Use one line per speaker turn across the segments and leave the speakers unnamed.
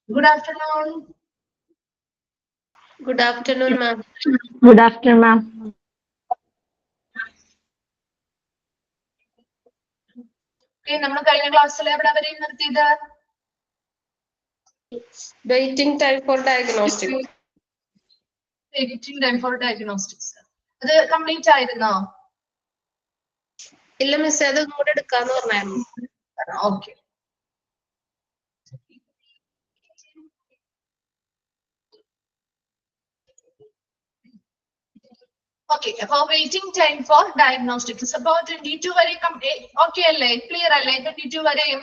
Good afternoon.
Good afternoon, ma'am.
Good afternoon, ma'am.
Okay, നമ്മൾ കഴിഞ്ഞ ക്ലാസ്സിൽ എവിടെ വരെ നിർത്തിയത്?
Waiting time for diagnostic.
Waiting time for diagnostics. അത് കംപ്ലീറ്റ് ആയിരുന്നോ?
ഇല്ല മിസ്, അത് കൂടെ എടുക്കാന്ന് പറഞ്ഞായിരുന്നു.
Okay. Okay, for waiting time for diagnostics. About 22 വരെ ഓക്കെ അല്ലേ? ക്ലിയർ അല്ലേ? 22 വരെയും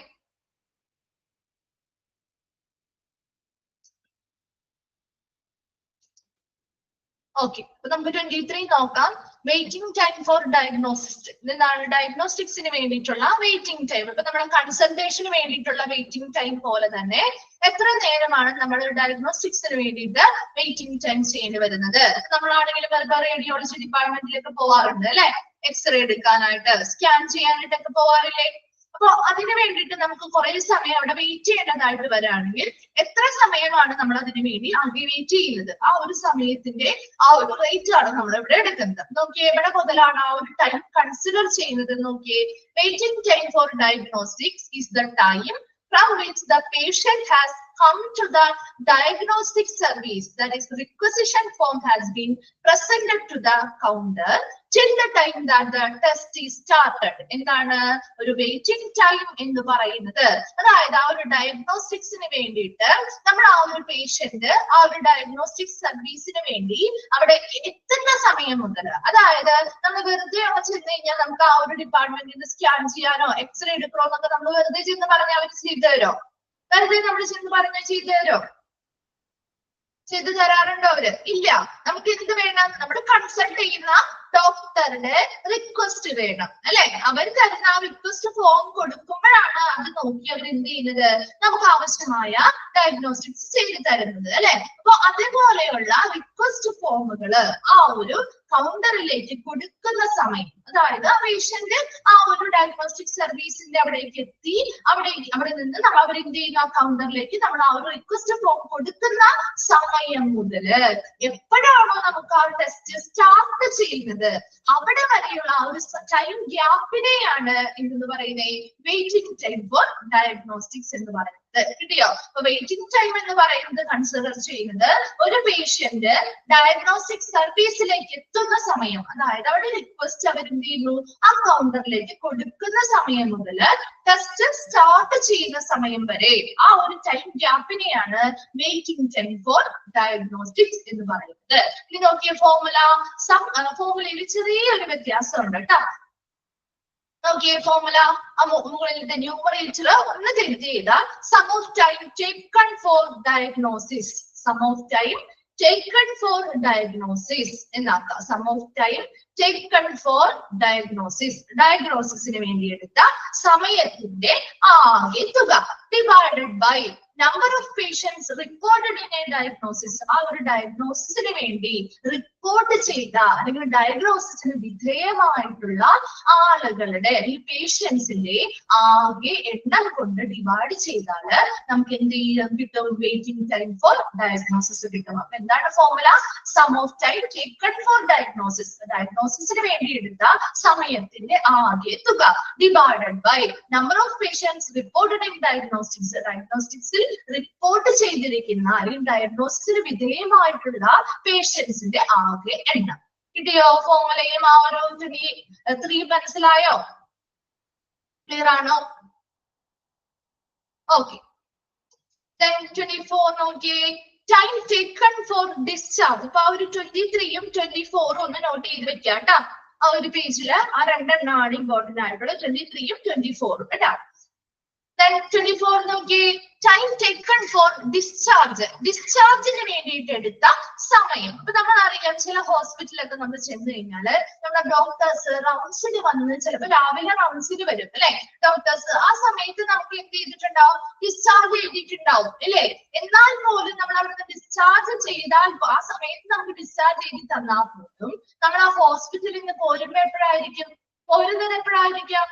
ഓക്കെ. അപ്പൊ നമുക്ക് 23 നോക്കാം. Waiting time four diagnosis. എന്താണ് ഡയഗ്നോസ്റ്റിക്സിന് വേണ്ടിയിട്ടുള്ള വെയിറ്റിംഗ് ടൈം? ഇപ്പൊ നമ്മുടെ കൺസൾട്ടേഷന് വേണ്ടിയിട്ടുള്ള വെയിറ്റിംഗ് ടൈം പോലെ തന്നെ എത്ര നേരമാണ് നമ്മൾ ഡയഗ്നോസ്റ്റിക്സിന് വേണ്ടിയിട്ട് വെയിറ്റിംഗ് ടൈം ചെയ്യേണ്ടി വരുന്നത്? നമ്മളാണെങ്കിലും പലപ്പോൾ റേഡിയോളജി ഡിപ്പാർട്ട്മെന്റിലേക്ക് പോവാറുണ്ട് അല്ലെ? എക്സ്റേ എടുക്കാനായിട്ട്, സ്കാൻ ചെയ്യാനായിട്ടൊക്കെ പോവാറില്ലേ? അപ്പൊ അതിന് വേണ്ടിയിട്ട് നമുക്ക് കുറെ സമയം അവിടെ വെയിറ്റ് ചെയ്യേണ്ടതായിട്ട് വരാണെങ്കിൽ എത്ര സമയമാണ് നമ്മൾ അതിന് വേണ്ടി ആകെ വെയിറ്റ് ചെയ്യുന്നത്? ആ ഒരു സമയത്തിന്റെ ആ ഒരു റേറ്റ് ആണ് നമ്മൾ ഇവിടെ എടുക്കുന്നത്. നോക്കിയേ, എവിടെ മുതലാണ് ആ ഒരു ടൈം കൺസിഡർ ചെയ്യുന്നത്? നോക്കിയേ, waiting time for diagnostics is the time from which the patient has come to the diagnostic service, that is requisition form has been presented to the counter till the time that the test is started. എന്താണ് ഒരു waiting time എന്ന് പറയുന്നത്? അതായത് ആ ഒരു ഡയഗ്നോസ്റ്റിക്സിന് വേണ്ടിയിട്ട് നമ്മൾ ആ ഒരു പേഷ്യന്റ് ആ ഒരു ഡയഗ്നോസ്റ്റിക് സർവീസിന് വേണ്ടി അവിടേക്ക് എത്തുന്ന സമയം മുതൽ, അതായത് നമ്മൾ വെറുതെ അവിടെ ചെന്ന് കഴിഞ്ഞാൽ നമുക്ക് ആ ഒരു ഡിപ്പാർട്ട്മെന്റിൽ നിന്ന് സ്കാൻ ചെയ്യാനോ എക്സ്റേ എടുക്കണോ എന്നൊക്കെ നമ്മൾ വെറുതെ ചെന്ന് പറഞ്ഞാൽ അവർ ചെയ്തു തരോ? വെറുതെ നമ്മൾ ചെന്ന് പറഞ്ഞാൽ ചെയ്തു തരോ? ചെയ്തു തരാറുണ്ടോ അവര്? ഇല്ല. നമുക്ക് എന്ത് വേണം? നമ്മൾ കൺസൾട്ട് ചെയ്യുന്ന ഡോക്ടറുടെ റിക്വസ്റ്റ് വേണം അല്ലെ? അവർ തരുന്ന ആ റിക്വസ്റ്റ് ഫോം കൊടുക്കുമ്പോഴാണ് അത് നോക്കി അവർ എന്ത് ചെയ്യുന്നത്? നമുക്ക് ആവശ്യമായ ഡയഗ്നോസ്റ്റിക്സ് ചെയ്ത് തരുന്നത് അല്ലെ? അപ്പൊ അതേപോലെയുള്ള റിക്വസ്റ്റ് ഫോമുകള് ആ ഒരു കൗണ്ടറിലേക്ക് കൊടുക്കുന്ന സമയം, അതായത് ആ പേഷ്യന്റ് ആ ഒരു ഡയഗ്നോസ്റ്റിക് സർവീസിന്റെ അവിടേക്ക് എത്തി, അവിടെ നിന്ന് നമ്മൾ അവരെന്ത് ചെയ്യുന്ന ആ കൗണ്ടറിലേക്ക് നമ്മൾ ആ ഒരു റിക്വസ്റ്റ് ഫോം കൊടുക്കുന്ന സമയം മുതല് എപ്പോഴാണോ നമുക്ക് ആ ടെസ്റ്റ് സ്റ്റാർട്ട് ചെയ്യുന്നത് അവിടെ വരെയുള്ള ആ ഒരു ടൈം ഗ്യാപ്പിനെയാണ് എന്തെന്ന് പറയുന്നത്? വെയിറ്റിംഗ് ടൈം ഫോർ ഡയഗ്നോസ്റ്റിക്സ് എന്ന് പറയുന്നത്. കിട്ടിയോ? അപ്പൊ വെയിറ്റിംഗ് ടൈം എന്ന് പറയുന്നത് കൺസിഡർ ചെയ്യുന്നത് ഒരു പേഷ്യന്റ് ഡയഗ്നോസ്റ്റിക് സർവീസിലേക്ക് എത്തുന്ന സമയം, അതായത് അവിടെ റിക്വസ്റ്റ് അവർ എന്ത് ചെയ്യുന്നു ആ കൗണ്ടറിലേക്ക് കൊടുക്കുന്ന സമയം മുതൽ ടെസ്റ്റ് സ്റ്റാർട്ട് ചെയ്യുന്ന സമയം വരെ ആ ഒരു ടൈം ഗ്യാപ്പിനെയാണ് വെയിറ്റിംഗ് ടൈം ഫോർ ഡയഗ്നോസ്റ്റിക്സ് എന്ന് പറയുന്നത്. ഇനി നോക്കിയ ഫോർമുലയിൽ ചെറിയൊരു വ്യത്യാസമുണ്ട് കേട്ടോ. നോക്കിയേ, ഫോർമുല മുകളിലത്തെ ന്യൂമറേറ്റർ ഒന്ന് തിരിച്ച് ചെയ്താൽ sum of time taken for diagnosis, sum of time taken for diagnosis എന്നാക്കാം. Sum of time taken for ഡയഗ്നോസിസിന് വേണ്ടി എടുത്ത സമയത്തിന്റെ ആകെ തുക divided by number of patients reported in a diagnosis. ആ ഒരു ഡയഗ്നോസിസിന് വേണ്ടി റിപ്പോർട്ട് ചെയ്ത അല്ലെങ്കിൽ ഡയഗ്നോസിസിന് വിധേയമായിട്ടുള്ള ആളുകളുടെ ഈ പേഷ്യൻസിന്റെ ആകെ എണ്ണം കൊണ്ട് ഡിവൈഡ് ചെയ്താൽ നമുക്ക് എന്ത് ചെയ്യാൻ കിട്ടും? വെയിറ്റിംഗ് ടൈം ഫോർ ഡയഗ്നോസിസ് കിട്ടും. അപ്പൊ എന്താണ് formula? Sum of time taken for diagnosis, ഡയഗ്നോസിസിന് വേണ്ടി എടുത്ത സമയത്തിന്റെ ആകെ തുക divided by number of patients reported in diagnostics, ഡയഗ്നോസ്റ്റിക്സിൽ റിപ്പോർട്ട് ചെയ്തിരിക്കുന്ന അല്ലെങ്കിൽ ഡയഗ്നോസിസിന് വിധേയമായിട്ടുള്ള പേഷ്യൻസിന്റെ ആകെ എണ്ണം. കിട്ടിയോ? ഫോർമുലയും ആ ഒരു ത്രീ മനസ്സിലായോ? ക്ലിയർ ആണോ? ഓക്കെ. 24 നോക്കിയേ, ടൈം ടേക്കൺ ഫോർ ഡിസ്ചാർജ്. അപ്പൊ ആ ഒരു 23യും 24ഉം ഒന്ന് നോട്ട് ചെയ്ത് വെക്കാം കേട്ടോ. ആ ഒരു പേജില് ആ രണ്ടെണ്ണമാണ് ഇമ്പോർട്ടന്റ് ആയിട്ടുള്ള 23യും 24ഉം കേട്ടോ. 24 നോക്കിയേ, ടൈം ടേക്കൺ ഫോർ ഡിസ്ചാർജ്, ഡിസ്ചാർജിന് വേണ്ടിയിട്ട് എടുത്ത സമയം. അപ്പൊ നമ്മൾ അറിയാം, ചില ഹോസ്പിറ്റലൊക്കെ നമ്മൾ ചെന്ന് കഴിഞ്ഞാല് നമ്മുടെ ഡോക്ടേഴ്സ് റൗണ്ട്സിന് വന്ന് ചിലപ്പോൾ രാവിലെ റൗണ്ട്സിന് വരും അല്ലെ ഡോക്ടേഴ്സ്. ആ സമയത്ത് നമുക്ക് എന്ത് ചെയ്തിട്ടുണ്ടാവും? ഡിസ്ചാർജ് ചെയ്തിട്ടുണ്ടാവും അല്ലെ? എന്നാൽ പോലും നമ്മൾ അവിടുന്ന് ഡിസ്ചാർജ് ചെയ്താൽ ആ സമയത്ത് നമുക്ക് ഡിസ്ചാർജ് ചെയ്ത് തന്നാൽ പോലും നമ്മൾ ആ ഹോസ്പിറ്റലിൽ നിന്ന് പോരുമ്പോ എപ്പോഴായിരിക്കും? പോരുന്നത് എപ്പോഴായിരിക്കാം?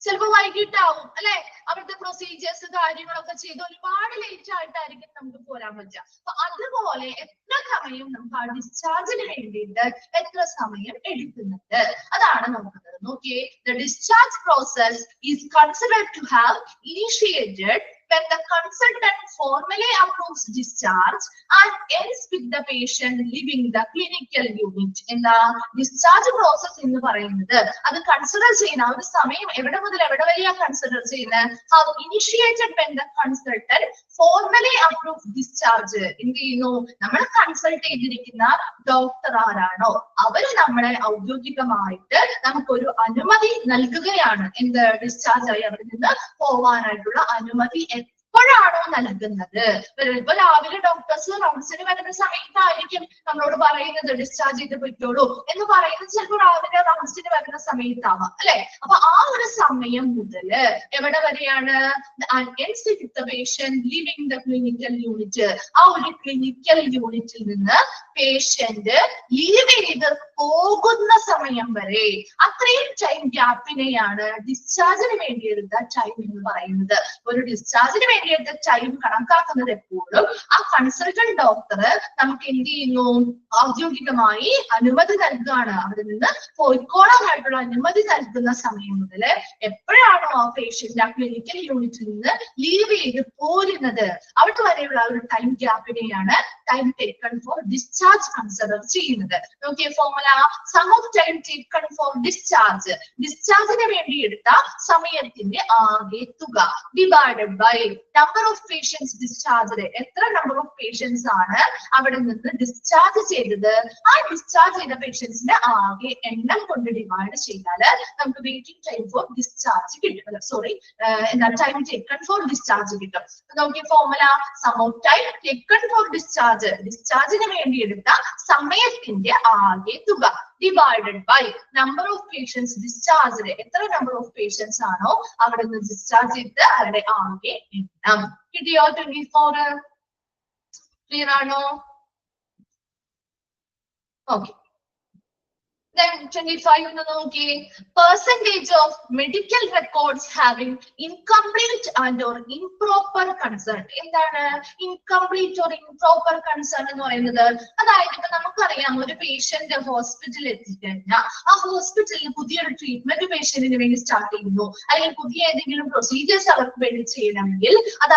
ചിലപ്പോൾ വൈകിട്ടാവും അല്ലെ, അവരുടെ പ്രൊസീജിയേഴ്സ് കാര്യങ്ങളൊക്കെ ചെയ്ത് ഒരുപാട് ലേറ്റ് ആയിട്ടായിരിക്കും നമുക്ക് പോരാൻ പറ്റുക. അപ്പൊ അതുപോലെ എത്ര സമയം നമുക്ക് ആ ഡിസ്ചാർജിന് വേണ്ടിയിട്ട് എത്ര സമയം എടുക്കുന്നുണ്ട് അതാണ് നോക്കുന്നത്. നോക്കിയേ, the discharge process is considered to have initiated when the consultant formally approves discharge and ends with the patient leaving the clinical unit. എന്താ ഡിസ്ചാർജ് പ്രോസസ് എന്ന് പറയുന്നത് അത് കൺസിഡർ ചെയ്യുന്ന ഒരു സമയം എവിടെ മുതൽ എവിടെ വരെയാ കൺസിഡർ ചെയ്യുന്നത്? how initiated when the consultant formally approves discharge. എന്ത് ചെയ്യുന്നു? നമ്മൾ കൺസൾട്ട് ചെയ്തിരിക്കുന്ന ഡോക്ടർ ആരാണോ അവര് നമ്മളെ ഔദ്യോഗികമായിട്ട് നമുക്കൊരു അനുമതി നൽകുകയാണ്. എന്ത്? ഡിസ്ചാർജ് ആയി അവിടെ നിന്ന് പോവാനായിട്ടുള്ള അനുമതി എപ്പോഴാണോ നൽകുന്നത്? ഇപ്പൊ രാവിലെ ഡോക്ടേഴ്സ് റൗണ്ട്സിന് വരുന്ന സമയത്തായിരിക്കും നമ്മളോട് പറയുന്നത് ഡിസ്ചാർജ് ചെയ്ത് പോയിക്കോളൂ എന്ന് പറയുന്നത് ചിലപ്പോൾ രാവിലെ റൗണ്ട്സിന് വരുന്ന സമയത്താവാം അല്ലെ. അപ്പൊ ആ ഒരു സമയം മുതൽ എവിടെ വരെയാണ്? Living the clinical unit. ആ ഒരു ക്ലിനിക്കൽ യൂണിറ്റിൽ നിന്ന് പേഷ്യന്റ് ലീവ് ചെയ്ത് പോകുന്ന സമയം വരെ അത്രയും ടൈം ഗ്യാപ്പിനെയാണ് ഡിസ്ചാർജിന് വേണ്ടി എടുത്ത ടൈം എന്ന് പറയുന്നത്. ഒരു ഡിസ്ചാർജിന് വേണ്ടിയിട്ട് ടൈം കണക്കാക്കുന്നത് എപ്പോഴും ആ കൺസൾട്ടന്റ് ഡോക്ടർ നമുക്ക് എന്ത് ചെയ്യുന്നു? ഔദ്യോഗികമായി അനുമതി നൽകുകയാണ്. അവിടെ നിന്ന് പോയിക്കോളാനായിട്ടുള്ള അനുമതി നൽകുന്ന സമയം മുതൽ എപ്പോഴാണോ ആ പേഷ്യന്റ് ആ ക്ലിനിക്കൽ യൂണിറ്റിൽ നിന്ന് ലീവ് ചെയ്ത് പോരുന്നത് അവിടെ വരെയുള്ള ഒരു ടൈം ഗ്യാപ്പിനെയാണ് time taken for discharge consider ചെയ്യുന്നത്. നോക്കിയ formula, sum of time taken for discharge, ഡിസ്ചാർജിന് വേണ്ടി എടുത്ത സമയത്തിന്റെ ആകെ തുക divided by number of patients discharge. എത്ര നമ്പർ ഓഫ് പേഷ്യൻസ് ആണ് അവിടെ നിന്ന് ഡിസ്ചാർജ് ചെയ്തത്? ആ ഡിസ്ചാർജ് ചെയ്ത പേഷ്യൻസിന്റെ ആകെ എണ്ണം കൊണ്ട് ഡിവൈഡ് ചെയ്താൽ നമുക്ക് വെയിറ്റിംഗ് ടൈം ഫോർ ഡിസ്ചാർജ് കിട്ടും. സോറി, എന്താ ടൈം ടേക്കൺ ഫോർ ഡിസ്ചാർജ് കിട്ടും. നോക്കിയ formula, sum of time taken for discharge, ഡിസ്ചാർജിന് വേണ്ടി എടുത്ത സമയത്തിന്റെ ആകെ തുക divided by number of patients discharge. എത്ര നമ്പർ ഓഫ് പേഷ്യൻസ് ആണോ അവിടെ നിന്ന് ഡിസ്ചാർജ് ചെയ്ത് അവരുടെ ആകെ എണ്ണം കിട്ടിയോ? 24 ക്ലിയർ ആണോ? ഓക്കെ. Then 25 എന്ന് നോക്കിയേ, percentage of medical records having incomplete and or improper concern. എന്താണ് incomplete or improper concern എന്ന് പറയുന്നത്? അതായത് ഇപ്പൊ നമുക്കറിയാം ഒരു പേഷ്യന്റ് ഹോസ്പിറ്റലിൽ എത്തിക്കഴിഞ്ഞാൽ ആ ഹോസ്പിറ്റലിൽ പുതിയൊരു ട്രീറ്റ്മെന്റ് പേഷ്യന്റിന് വേണ്ടി സ്റ്റാർട്ട് ചെയ്യുന്നു, അല്ലെങ്കിൽ പുതിയ ഏതെങ്കിലും പ്രൊസീജിയേഴ്സ് അവർക്ക് വേണ്ടി ചെയ്യണമെങ്കിൽ അത്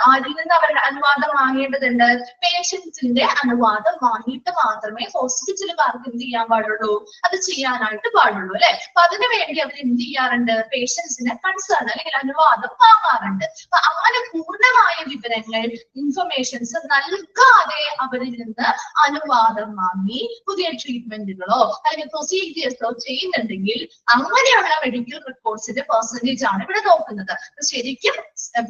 ആരിൽ നിന്ന് അവരുടെ അനുവാദം വാങ്ങേണ്ടതുണ്ട്? പേഷ്യൻസിന്റെ അനുവാദം വാങ്ങിയിട്ട് മാത്രമേ ഹോസ്പിറ്റലുകാർക്ക് എന്ത് ചെയ്യാൻ പാടുള്ളൂ? അത് ചെയ്യാനായിട്ട് പാടുള്ളൂ അല്ലെ. അപ്പൊ അതിനു വേണ്ടി അവർ എന്ത് ചെയ്യാറുണ്ട്? പേഷ്യൻസിന് കൺസേൺ അല്ലെങ്കിൽ അനുവാദം വാങ്ങാറുണ്ട്. അപ്പൊ അങ്ങനെ പൂർണ്ണമായ വിവരങ്ങൾ ഇൻഫർമേഷൻസ് നൽകാതെ അവരിൽ നിന്ന് അനുവാദം വാങ്ങി പുതിയ ട്രീറ്റ്മെന്റുകളോ അല്ലെങ്കിൽ പ്രൊസീജിയേഴ്സോ ചെയ്യുന്നുണ്ടെങ്കിൽ അങ്ങനെയുള്ള മെഡിക്കൽ റെക്കോർഡ്സിന്റെ പെർസെന്റേജ് ആണ് ഇവിടെ നോക്കുന്നത്. ശരിക്കും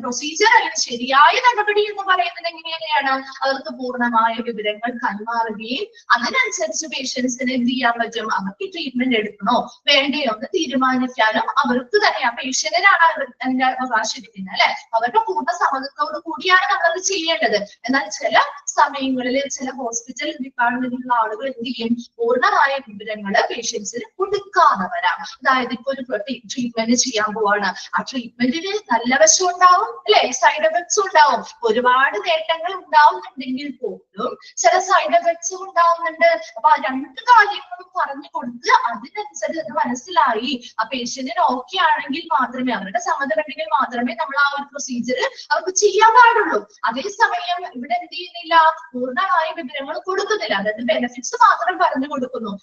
പ്രൊസീജിയർ അല്ലെങ്കിൽ ശരിയായ നടപടി എന്ന് പറയുന്നത് എങ്ങനെയാണ്? അവർക്ക് പൂർണ്ണമായ വിവരങ്ങൾ കൈമാറുകയും അതിനനുസരിച്ച് പേഷ്യൻസിന് എന്ത് ചെയ്യാൻ പറ്റും? അവർക്ക് ട്രീറ്റ്മെന്റ് എടുക്കണോ വേണ്ടയോ എന്ന് തീരുമാനിക്കാനും അവർക്ക് തന്നെ ആ പേഷ്യന്റിനാണ് അതിന്റെ അവകാശം ഇരിക്കുന്നത് അല്ലെ. അവരുടെ പൂർണ്ണ സമ്മതത്തോടു കൂടിയാണ് നമ്മളത് ചെയ്യേണ്ടത്. എന്നാൽ ചില സമയങ്ങളിൽ ചില ഹോസ്പിറ്റൽ ഡിപ്പാർട്ട്മെന്റിലുള്ള ആളുകൾ എന്ത് ചെയ്യും? പൂർണ്ണമായ വിവരങ്ങൾ പേഷ്യൻസിന് കൊടുക്കാതെ വരാം. അതായത് ഇപ്പൊ ഒരു ട്രീറ്റ്മെന്റ് ചെയ്യാൻ പോവാണ്, ആ ട്രീറ്റ്മെന്റിന് നല്ല വശം ഉണ്ടാവും അല്ലെ, സൈഡ് എഫക്ട്സ് ഉണ്ടാവും. ഒരുപാട് നേട്ടങ്ങൾ ഉണ്ടാവുന്നുണ്ടെങ്കിൽ പോലും ചില സൈഡ് എഫക്ട്സ് ഉണ്ടാവുന്നുണ്ട്. അപ്പൊ ആ രണ്ട് കാര്യങ്ങളും പറഞ്ഞു കൊടുത്ത് അതിനനുസരിച്ച് മനസ്സിലായി ആ പേഷ്യന്റിന് ഓക്കെ ആണെങ്കിൽ മാത്രമേ, അവരുടെ സമ്മതമുണ്ടെങ്കിൽ മാത്രമേ നമ്മൾ ആ ഒരു പ്രൊസീജിയർ അവർക്ക് ചെയ്യാൻ പാടുള്ളൂ. അതേസമയം ഇവിടെ എന്ത് ചെയ്യുന്നില്ല? പൂർണ്ണമായ വിവരങ്ങൾ കൊടുക്കുന്നില്ല. അതായത് ബെനിഫിറ്റ്സ് മാത്രം പറഞ്ഞു കൊടുക്കുന്നു.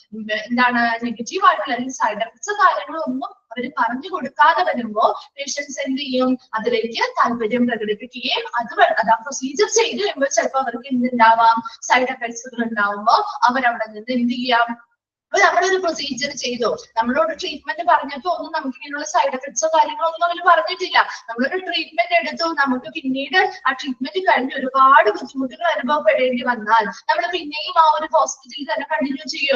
എന്താണ് നെഗറ്റീവ് ആയിട്ടുള്ള അല്ലെങ്കിൽ സൈഡ് എഫക്ട്സ് കാര്യങ്ങളൊന്നും അവര് പറഞ്ഞു കൊടുക്കാതെ വരുമ്പോ പേഷ്യൻസ് എന്ത് ചെയ്യും? അതിലേക്ക് താല്പര്യം പ്രകടിപ്പിക്കുകയും അത് ആ പ്രൊസീജിയർ ചെയ്ത് കഴിയുമ്പോൾ ചിലപ്പോൾ അവർക്ക് എന്തുണ്ടാവാം? സൈഡ് എഫക്ട്സുകൾ ഉണ്ടാവുമ്പോ അവരവിടെ നിന്ന് എന്ത് ചെയ്യാം? അപ്പൊ നമ്മളൊരു പ്രൊസീജിയർ ചെയ്തു, നമ്മളോട് ട്രീറ്റ്മെന്റ് പറഞ്ഞപ്പോ ഒന്നും നമുക്ക് ഇങ്ങനെയുള്ള സൈഡ് എഫക്ട്സോ കാര്യങ്ങളോ ഒന്നും അവർ പറഞ്ഞിട്ടില്ല. നമ്മളൊരു ട്രീറ്റ്മെന്റ് എടുത്തു, നമുക്ക് പിന്നീട് ആ ട്രീറ്റ്മെന്റ് കഴിഞ്ഞ് ഒരുപാട് ബുദ്ധിമുട്ടുകൾ അനുഭവപ്പെടേണ്ടി വന്നാൽ നമ്മൾ പിന്നെയും ആ ഒരു ഹോസ്പിറ്റലിൽ തന്നെ കണ്ടിന്യൂ ചെയ്യോ?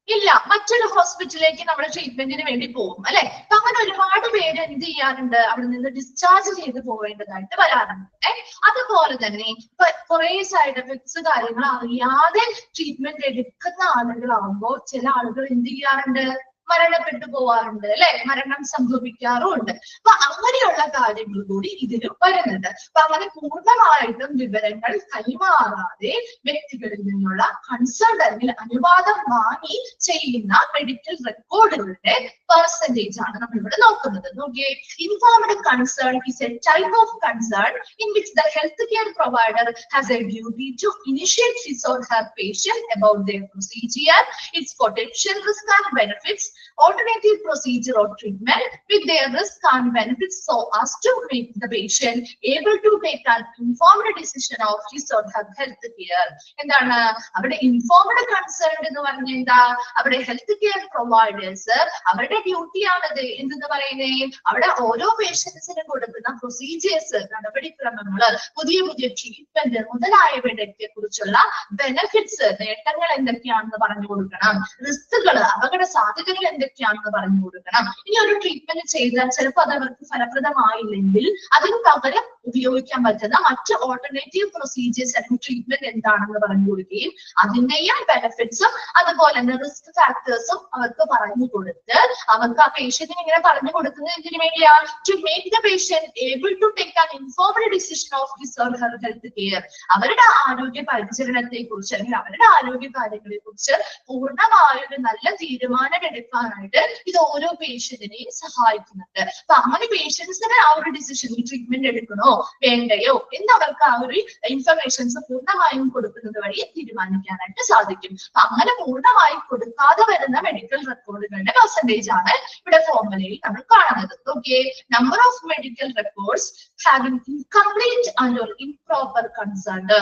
ഇല്ല, മറ്റൊരു ഹോസ്പിറ്റലിലേക്ക് നമ്മൾ ട്രീറ്റ്മെന്റിന് വേണ്ടി പോകും അല്ലെ. അപ്പൊ അങ്ങനെ ഒരുപാട് പേര് എന്ത് ചെയ്യാറുണ്ട്, അവിടെ നിന്ന് ഡിസ്ചാർജ് ചെയ്ത് പോവേണ്ടതായിട്ട് വരാറുണ്ട്. അതുപോലെ തന്നെ ഇപ്പൊ കുറെ സൈഡ് എഫക്ട്സ് കാര്യങ്ങൾ അറിയാതെ ട്രീറ്റ്മെന്റ് എടുക്കുന്ന ആളുകളാകുമ്പോൾ ചില ആളുകൾ എന്ത് ചെയ്യാറുണ്ട്, മരണപ്പെട്ടു പോവാറുണ്ട് അല്ലെ, മരണം സംഭവിക്കാറുമുണ്ട്. അപ്പൊ അങ്ങനെയുള്ള കാര്യങ്ങൾ കൂടി ഇതിൽ വരുന്നുണ്ട്. അപ്പൊ അങ്ങനെ പൂർണ്ണമായിട്ടും വിവരങ്ങൾ കൈമാറാതെ വ്യക്തികളിൽ നിന്നുള്ള കൺസേൺ അല്ലെങ്കിൽ അനുവാദം വാങ്ങി ചെയ്യുന്ന മെഡിക്കൽ റെക്കോർഡുകളുടെ പെർസെന്റേജ് ആണ് നമ്മൾ ഇവിടെ നോക്കുന്നത്. നോക്കിയേ, ഇൻഫോർമഡ് concern is a type of concern in which the healthcare provider has a duty to initiate his or her patient about their procedure, its potential risk and benefits, alternative procedure or treatment with their risk and benefits so as to make the patient able to make an informed decision of his or her health care. എന്താണ് അവിടെ ഇൻഫോർമഡ് concern എന്ന് പറഞ്ഞ എന്താ, അവിടെ health care providers അവരുടെ ഡ്യൂട്ടിയാണത് എന്തെന്ന് പറയുന്നത്, അവിടെ ഓരോ പേഷ്യൻസിനും കൊടുക്കുന്ന പ്രൊസീജിയേഴ്സ്, നടപടിക്രമങ്ങള്, പുതിയ പുതിയ ട്രീറ്റ്മെന്റ് മുതലായവയുടെ കുറിച്ചുള്ള ബെനഫിറ്റ്സ്, നേട്ടങ്ങൾ എന്തൊക്കെയാണെന്ന് പറഞ്ഞു കൊടുക്കണം, റിസ്കുകൾ, അപകട സാധ്യതകൾ എന്തൊക്കെയാണെന്ന് പറഞ്ഞു കൊടുക്കണം. ഇനി ഒരു ട്രീറ്റ്മെന്റ് ചെയ്താൽ ചിലപ്പോൾ അത് അവർക്ക് ഫലപ്രദമായില്ലെങ്കിൽ അതിന് പകരം ഉപയോഗിക്കാൻ പറ്റുന്ന മറ്റ് ഓൾട്ടർനേറ്റീവ് പ്രൊസീജിയേഴ്സ് അല്ലെങ്കിൽ ട്രീറ്റ്മെന്റ് എന്താണെന്ന് പറഞ്ഞു കൊടുക്കുകയും അതിന്റെയും ബെനിഫിറ്റ്സും അതുപോലെ തന്നെ റിസ്ക് ഫാക്ടേഴ്സും അവർക്ക് പറഞ്ഞു കൊടുത്ത് അവർക്ക് ആ പേഷ്യന്റിന് ഇങ്ങനെ പറഞ്ഞു കൊടുക്കുന്നത് എന്തിനു വേണ്ടിയാ, to make the patient able to take an informed decision of his or her health care. അവരുടെ ആരോഗ്യ പരിചരണത്തെ കുറിച്ച് അല്ലെങ്കിൽ അവരുടെ ആരോഗ്യ കാര്യങ്ങളെ കുറിച്ച് പൂർണ്ണമായൊരു നല്ല തീരുമാനം എടുക്കാനായിട്ട് ഇത് ഓരോ പേഷ്യന്റിനെയും സഹായിക്കുന്നുണ്ട്. അപ്പൊ അങ്ങനെ പേഷ്യൻസിന് ആ ഒരു ഡിസിഷൻ, ട്രീറ്റ്മെന്റ് എടുക്കണോ വേണ്ടയോ എന്നവർക്ക് ആ ഒരു ഇൻഫർമേഷൻസ് പൂർണ്ണമായും കൊടുക്കുന്നത് വഴി തീരുമാനിക്കാനായിട്ട് സാധിക്കും. അപ്പൊ അങ്ങനെ പൂർണ്ണമായും കൊടുക്കാതെ വരുന്ന മെഡിക്കൽ റെക്കോർഡുകളുടെ പെർസെന്റേജ് ആണ് ഇവിടെ ഫോർമുലയിൽ നമ്മൾ കാണുന്നത്. Okay, number of medical records having incomplete and or improper concerned,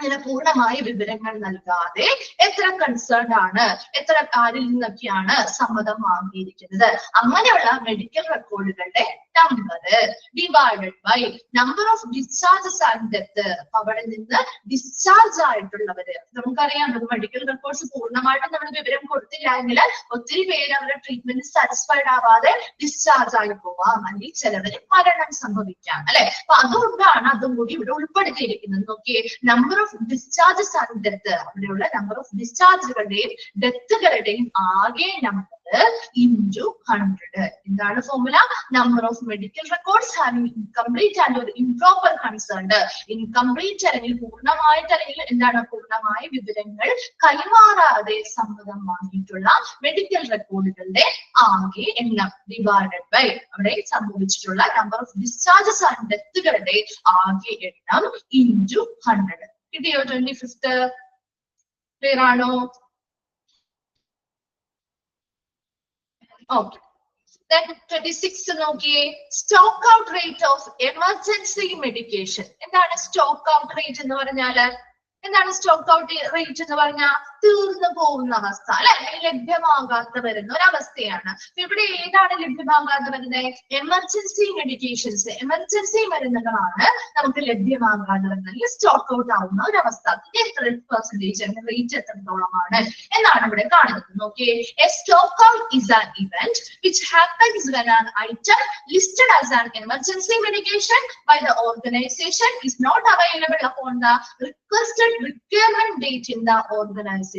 അതിന് പൂർണ്ണമായ വിവരങ്ങൾ നൽകാതെ എത്ര കൺസേൺഡ് ആണ്, എത്ര ആരിൽ നിന്നൊക്കെയാണ് സമ്മതം വാങ്ങിയിരിക്കുന്നത്, അങ്ങനെയുള്ള മെഡിക്കൽ റെക്കോർഡുകളുടെ number divided by number of discharges and death. അവിടെ നിന്ന് ഡിസ്ചാർജ് ആയിട്ടുള്ളവര്, നമുക്കറിയാം മെഡിക്കൽ റെക്കോർഡ്സ് പൂർണ്ണമായിട്ടും നമ്മൾ വിവരം കൊടുത്തില്ല എങ്കിൽ ഒത്തിരി പേര് അവരുടെ ട്രീറ്റ്മെന്റ് സാറ്റിസ്ഫൈഡ് ആവാതെ ഡിസ്ചാർജ് ആയി പോവാം, അല്ലെങ്കിൽ ചിലവര് മരണം സംഭവിക്കാം അല്ലെ. അപ്പൊ അതുകൊണ്ടാണ് അതും കൂടി ഇവിടെ ഉൾപ്പെടുത്തിയിരിക്കുന്നത്. നോക്കിയേ, number of discharges and death, അവിടെയുള്ള നമ്പർ ഓഫ് ഡിസ്ചാർജുകളുടെയും ഡെത്തുകളുടെയും ആകെ നമ്പർ ഇൻറ്റു 100. എന്താണ് formula? Number of medical records having incomplete and ഒരു ഇംപ്രോപ്പർ കൺസേൺഡ്. ഇൻകംപ്ലീറ്റ് അല്ലെങ്കിൽ പൂർണ്ണമായിട്ട് അല്ലെങ്കിൽ എന്താണ് പൂർണ്ണമായ വിവരങ്ങൾ കൈമാറാതെ സമ്മതം വാങ്ങിയിട്ടുള്ള മെഡിക്കൽ റെക്കോർഡുകളുടെ ആകെ എണ്ണം ഡിവൈഡഡ് ബൈ അവിടെ സംഭവിച്ചിട്ടുള്ള നമ്പർ ഓഫ് ഡിസ്ചാർജസ് ആൻഡ് ഡെത്തുകളുടെ ആകെ എണ്ണം ഇൻറ്റു 100. കിട്ടിയോ? 25th ക്ലിയർ ആണോ? ഓക്കെ, then 26 നോക്കിയേ, stock out rate of emergency medication. എന്താണ് സ്റ്റോക്ക് ഔട്ട് റേറ്റ് എന്ന് പറഞ്ഞാല്? എന്താണ് സ്റ്റോക്ക് ഔട്ട് റേറ്റ് എന്ന് പറഞ്ഞാൽ? തീർന്നു പോകുന്ന അവസ്ഥ അല്ലെ, ലഭ്യമാകാത്ത വരുന്ന ഒരവസ്ഥയാണ്. ഇവിടെ ഏതാണ് ലഭ്യമാകാതെ വരുന്നത്? എമർജൻസി മെഡിക്കേഷൻസ്, എമർജൻസി മരുന്നുകളാണ് നമുക്ക് ലഭ്യമാകാതെ വരുന്നത്, സ്റ്റോക്ക് ഔട്ട് ആവുന്ന ഒരവസ്ഥ. എത്ര പെർസെന്റേജ് റേറ്റ് എത്രത്തോളമാണ് എന്നാണ് ഇവിടെ കാണുന്നത്. നോക്കിയേ, A stock out is an event which happens when an item listed as an emergency medication by the organization is not available upon the requested requirement date in the organization.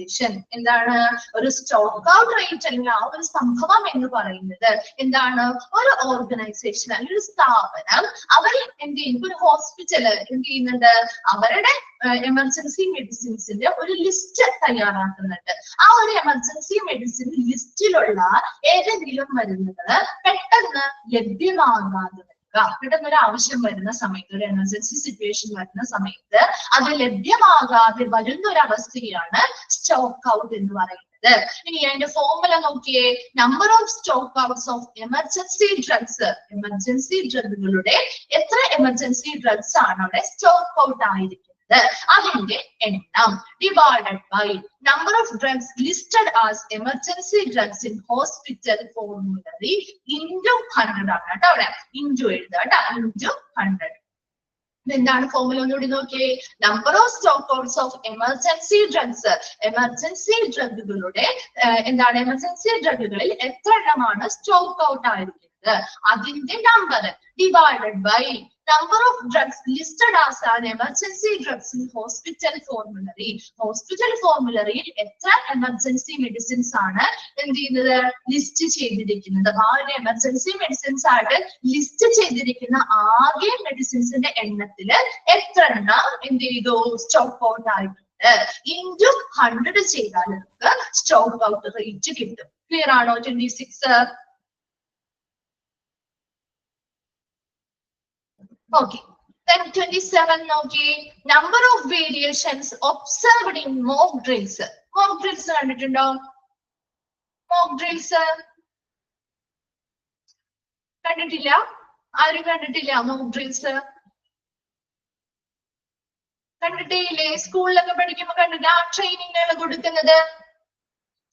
എന്താണ് ഒരു stock out rate അല്ലെങ്കിൽ ആ ഒരു സംഭവം എന്ന് പറയുന്നത്? എന്താണ് ഒരു ഓർഗനൈസേഷൻ അല്ലെങ്കിൽ ഒരു സ്ഥാപനം അവർ എന്ത് ചെയ്യും, ഒരു ഹോസ്പിറ്റൽ എന്ത് ചെയ്യുന്നുണ്ട്, അവരുടെ എമർജൻസി മെഡിസിൻസിന്റെ ഒരു ലിസ്റ്റ് തയ്യാറാക്കുന്നുണ്ട്. ആ ഒരു എമർജൻസി മെഡിസിൻ ലിസ്റ്റിലുള്ള ഏതെങ്കിലും മരുന്നുകള് പെട്ടെന്ന് ലഭ്യമാകാതെ പെട്ടെന്ന് ഒരു ആവശ്യം വരുന്ന സമയത്ത്, ഒരു എമർജൻസി സിറ്റുവേഷൻ വരുന്ന സമയത്ത് അത് ലഭ്യമാകാതെ വരുന്ന ഒരു അവസ്ഥയാണ് സ്റ്റോക്ക് ഔട്ട് എന്ന് പറയുന്നത്. ഇനി അതിന്റെ ഫോർമുല നോക്കിയേ, number of stock outs of emergency drugs. Emergency ഡ്രഗുകളുടെ എത്ര എമർജൻസി ഡ്രഗ്സ് ആണ് അവിടെ സ്റ്റോക്ക് ഔട്ട് ആയിരിക്കുന്നത്, അതിന്റെ എണ്ണം divided by number of drugs listed as emergency drugs in hospital formulary into 100 ആണ് കേട്ടോ. അവിടെ ഇൻറ്റു എഴുതുക കേട്ടോ, ഇൻറ്റു 100. എന്താണ് ഫോർമുല ഒന്നുകൂടി നോക്കിയേ. Number of stock outs of emergency drugs. Emergency ഡ്രഗുകളുടെ എന്താണ് എമർജൻസി ഡ്രഗുകളിൽ എത്ര എണ്ണമാണ് സ്റ്റോക്ക് ഔട്ട് ആയിരിക്കുന്നത് അതിന്റെ number divided by number of drugs listed as an emergency drugs in hospital formulary. Hospital formulary എത്ര എമർജൻസി മെഡിസിൻസ് ആണ് എന്ത് ചെയ്യുന്നത് ലിസ്റ്റ് ചെയ്തിരിക്കുന്നത്. ആ ഒരു എമർജൻസി മെഡിസിൻസ് ആയിട്ട് ലിസ്റ്റ് ചെയ്തിരിക്കുന്ന ആകെ മെഡിസിൻസിന്റെ എണ്ണത്തില് എത്ര എണ്ണം എന്ത് ചെയ്തു സ്റ്റോക്ക് ഔട്ട് ആയിട്ടുണ്ട് ഇൻറ്റു 100 ചെയ്താൽ നമുക്ക് സ്റ്റോക്ക് ഔട്ട് റേറ്റ് കിട്ടും. ക്ലിയർ ആണോ? 26. Okay, then 27 നോക്കി. Number of variations observed in mock drills. Mock drills കണ്ടിട്ടുണ്ടോ? Mock drills കണ്ടിട്ടില്ല? ആരും കണ്ടിട്ടില്ല mock drills? കണ്ടിട്ടില്ലേ? സ്കൂളിലൊക്കെ പഠിക്കുമ്പോ കണ്ടില്ല ആ ട്രെയിനിങ്ങുകൾ കൊടുക്കുന്നത്.